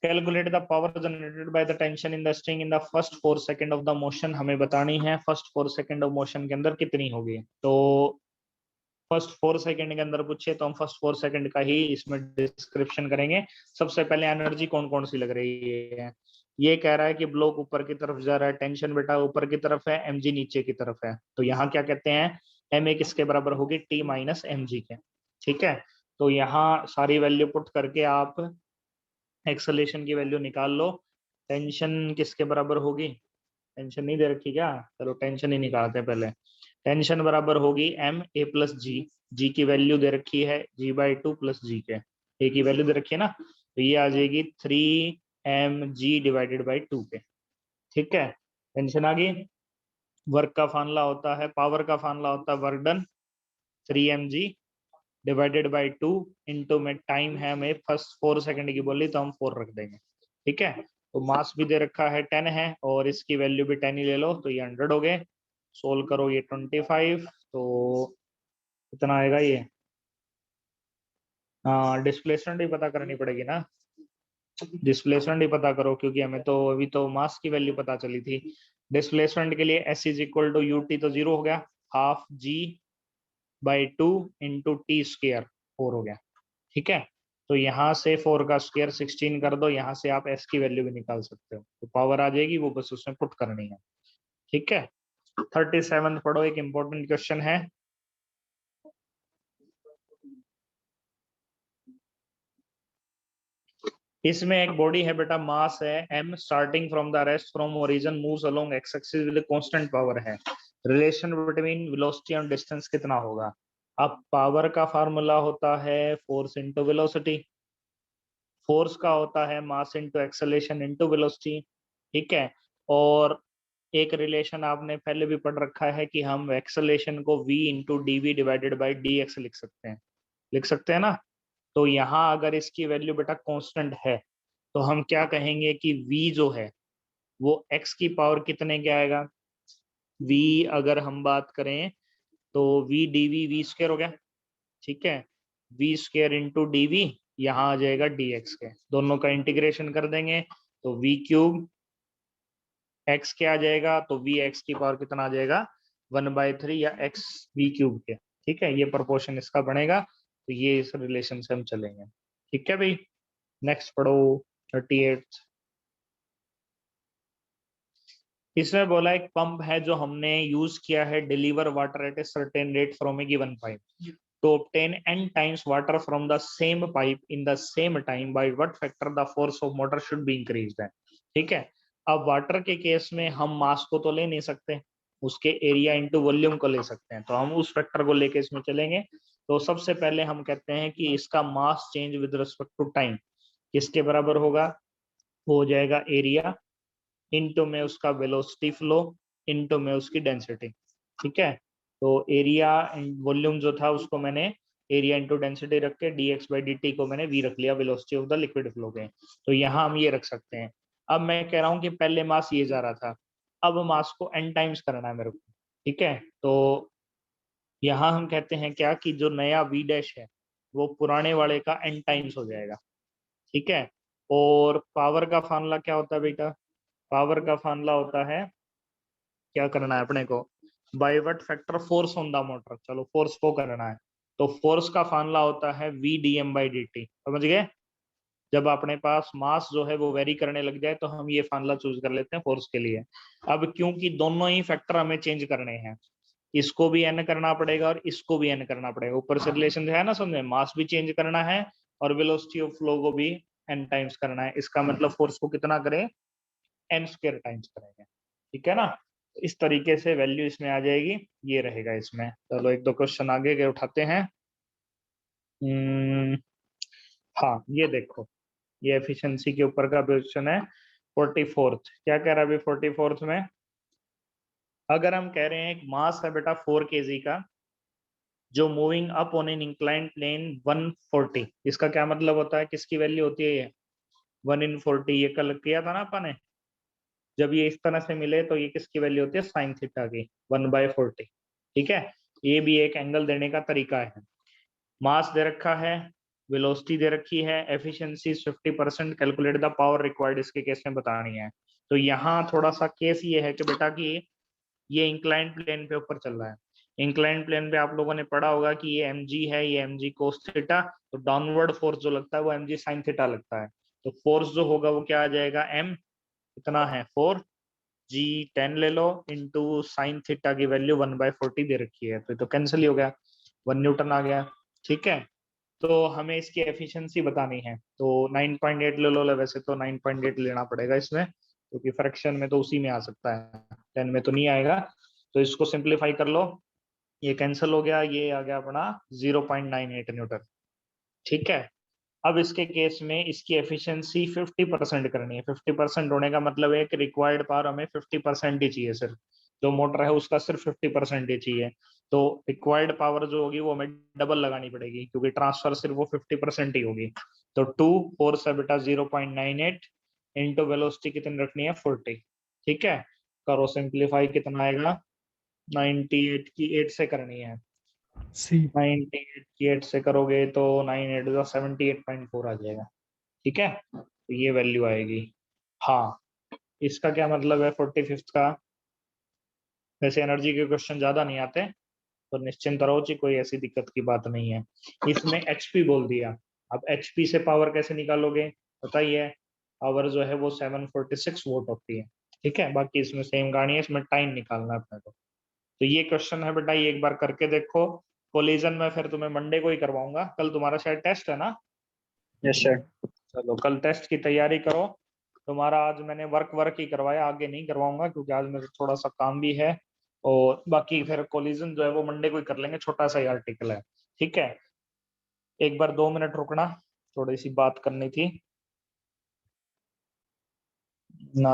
calculate the power generated by the tension in the string in the first 4 second of the motion, हमें बतानी है फर्स्ट 4 सेकंड ऑफ मोशन के अंदर कितनी होगी। तो फर्स्ट 4 सेकंड के अंदर पूछे तो हम फर्स्ट 4 सेकंड का ही इसमें डिस्क्रिप्शन करेंगे। सबसे पहले एनर्जी कौन कौन सी लग रही है, ये कह रहा है कि ब्लॉक ऊपर की तरफ जा रहा है, टेंशन बेटा ऊपर की तरफ है, mg नीचे की तरफ है, तो यहाँ क्या कहते हैं, ma किसके बराबर होगी, t माइनस mg के। ठीक है, तो यहाँ सारी वैल्यू पुट करके आप एक्सेलेरेशन की वैल्यू निकाल लो। टेंशन किसके बराबर होगी, टेंशन नहीं दे रखी क्या, चलो टेंशन ही निकालते हैं पहले। टेंशन बराबर होगी m a प्लस जी की वैल्यू दे रखी है g/2 प्लस जी के, a की वैल्यू दे रखी है ना, तो ये आ जाएगी 3mg डिवाइडेड बाई 2 के। ठीक है, टेंशन आ गई। वर्क का फार्मूला होता है, पावर का फार्मूला होता है work done 3mg divided by 2 into में टाइम है, हमें फर्स्ट 4 सेकंड की बोली तो हम 4 रख देंगे। ठीक है, तो मास भी दे रखा है 10 है और इसकी वैल्यू भी 10 ही ले लो, तो ये 100 हो गए। सोल्व करो ये 25, तो कितना आएगा ये, हाँ डिस्प्लेसमेंट भी पता करनी पड़ेगी ना, डिस्प्लेसमेंट ही पता करो क्योंकि हमें तो अभी तो मास की वैल्यू पता चली थी। डिस्प्लेसमेंट के लिए s is equal to U T, तो 0 हो गया, half g/2 into T square 4 हो गया। ठीक है, तो यहाँ से 4 का स्क्वायर 16 कर दो, यहाँ से आप s की वैल्यू भी निकाल सकते हो, तो पावर आ जाएगी, वो बस उसमें पुट करनी है। ठीक है, 37 पढ़ो, एक इंपॉर्टेंट क्वेश्चन है। इसमें एक बॉडी है बेटा, मास है m, starting from the rest from origin moves along x axis with constant power है, relation between velocity and distance कितना होगा। अब पावर का फार्मूला होता है फोर्स इंटू वेलोसिटी, फोर्स का होता है mass into acceleration into velocity. ठीक है, और एक रिलेशन आपने पहले भी पढ़ रखा है कि हम एक्सेलेरेशन को v into D V divided by D X लिख सकते हैं ना। तो यहाँ अगर इसकी वैल्यू बेटा कांस्टेंट है तो हम क्या कहेंगे कि v जो है वो x की पावर कितने के आएगा, v अगर हम बात करें तो v dv v स्क्वायर हो गया। ठीक है, v square into D V, यहाँ आ जाएगा dx के, दोनों का इंटीग्रेशन कर देंगे तो v क्यूब, x क्या आ जाएगा, तो v x की पावर कितना आ जाएगा 1/3 या x v क्यूब के। ठीक है, ये प्रोपोर्शन इसका बनेगा, तो ये इस रिलेशन से हम चलेंगे। ठीक है भाई, नेक्स्ट पढ़ो 38। इसमें बोला एक पंप है जो हमने यूज किया है, deliver water at a certain rate from A given pipe to obtain n times water from the same pipe in the same time, by what factor the force of motor should be increased है। ठीक है, अब water के case में हम मास को तो ले नहीं सकते, उसके एरिया इंटू वॉल्यूम को ले सकते हैं, तो हम उस फैक्टर को लेके इसमें चलेंगे। तो सबसे पहले हम कहते हैं कि इसका mass change with respect to time किसके बराबर होगा, हो जाएगा एरिया इनटू में उसका वेलोसिटी फ्लो इनटू में उसकी डेंसिटी। ठीक है, तो एरिया वॉल्यूम जो था उसको मैंने एरिया इंटू डेंसिटी रख के dx बाई dt को मैंने v रख लिया, velocity of the liquid flow के। तो यहाँ हम ये रख सकते हैं। अब मैं कह रहा हूँ कि पहले मास ये जा रहा था, अब मास को n टाइम्स करना है मेरे को। ठीक है, तो यहाँ हम कहते हैं क्या कि जो नया v डैश है वो पुराने वाले का n टाइम्स हो जाएगा। ठीक है, और पावर का फार्मूला क्या होता है बेटा, पावर का फार्मूला होता है, क्या करना है अपने को, by what factor, force on the motor. चलो फोर्स को करना है, तो फोर्स का फार्मूला होता है v dm बाई dt। समझ गए, जब अपने पास मास जो है वो वेरी करने लग जाए तो हम ये फार्मूला चूज कर लेते हैं फोर्स के लिए। अब क्योंकि दोनों ही फैक्टर हमें चेंज करने हैं, इसको भी n करना पड़ेगा और इसको भी n करना पड़ेगा, ऊपर से रिलेशन है ना, समझे, मास भी चेंज करना है और वेलोसिटी ऑफ फ्लो को भी n टाइम्स करना है। इसका मतलब फोर्स को कितना करें, n स्क्वायर टाइम्स करेंगे। ठीक है ना, इस तरीके से वैल्यू इसमें आ जाएगी, ये रहेगा इसमें। चलो एक दो क्वेश्चन आगे के उठाते हैं। हाँ ये देखो, ये एफिशिएंसी के ऊपर का क्वेश्चन है 44th। क्या कह रहा है अभी 44th में, अगर हम कह रहे हैं एक मास है बेटा 4 kg का जो moving up on an incline plane 140, इसका क्या मतलब होता है, किसकी वैल्यू होती है ये 1/40। ये कल किया था ना अपन ने, जब ये इस तरह से मिले तो ये किसकी वैल्यू होती है, साइन थीटा की 1/40। ठीक है, ये भी एक एंगल देने का तरीका है। मास दे रखा है, वेलोसिटी दे रखी है, efficiency 50%, calculate the power required इसके केस में बतानी है। तो यहाँ थोड़ा सा केस ये है कि बेटा कि ये इंक्लाइन प्लेन पे ऊपर चल रहा है। इंक्लाइन प्लेन पे आप लोगों ने पढ़ा होगा कि ये mg है, ये mg कोस थीटा, तो डाउनवर्ड फोर्स जो लगता है वो mg साइन थीटा लगता है। तो फोर्स जो होगा वो क्या आ जाएगा, m कितना है 4 g 10 ले लो इंटू साइन थीटा की वैल्यू 1/40 दे रखी है, तो ये तो कैंसिल ही हो गया, 1 न्यूटन आ गया। ठीक है, तो हमें इसकी एफिशिएंसी बतानी है, तो 9.8 ले लो, वैसे तो 9.8 लेना पड़ेगा इसमें क्योंकि फ्रैक्शन में तो उसी में आ सकता है, 10 में तो नहीं आएगा। तो इसको सिंप्लीफाई कर लो, ये कैंसिल हो गया, ये आ गया अपना 0.98 न्यूटन। ठीक है, अब इसके केस में इसकी एफिशिएंसी 50% करनी है। 50% होने का मतलब है कि रिक्वायर्ड पावर हमें 50% ही चाहिए, सिर्फ जो मोटर है उसका सिर्फ 50% ही चाहिए। तो रिक्वायर्ड पावर जो होगी वो हमें डबल लगानी पड़ेगी क्योंकि ट्रांसफर सिर्फ वो 50% ही होगी। तो 2 फोर्स है बेटा 0.98 इंटू वेलोसिटी कितनी रखनी है 40। ठीक है, करो सिंप्लीफाई, कितना आएगा 98 की 8 से करनी है, सी 98 की 8 से करोगे तो 9 8 78.4 आ जाएगा। ठीक है, तो ये वैल्यू आएगी। हाँ, इसका क्या मतलब है 45th का, वैसे एनर्जी के क्वेश्चन ज्यादा नहीं आते तो निश्चिंत रहो जी, कोई ऐसी दिक्कत की बात नहीं है। इसमें एचपी बोल दिया, अब एचपी से पावर कैसे निकालोगे बताइए, पावर जो है वो 746 वोट होती है। ठीक है, बाकी इसमें सेम गाड़ी है, इसमें टाइम निकालना है अपने को। तो ये क्वेश्चन है बेटा, ये एक बार करके देखो। कोलिजन में फिर तुम्हें मंडे को ही करवाऊंगा, कल तुम्हारा शायद टेस्ट है ना। Yes sir. चलो कल टेस्ट की तैयारी करो। तुम्हारा आज मैंने वर्क वर्क ही करवाया, आगे नहीं करवाऊंगा क्योंकि आज मेरे थोड़ा सा काम भी है। और बाकी फिर कोलिजन जो है वो मंडे को ही कर लेंगे, छोटा सा ही आर्टिकल है। ठीक है, एक बार 2 मिनट रुकना, थोड़ी सी बात करनी थी ना।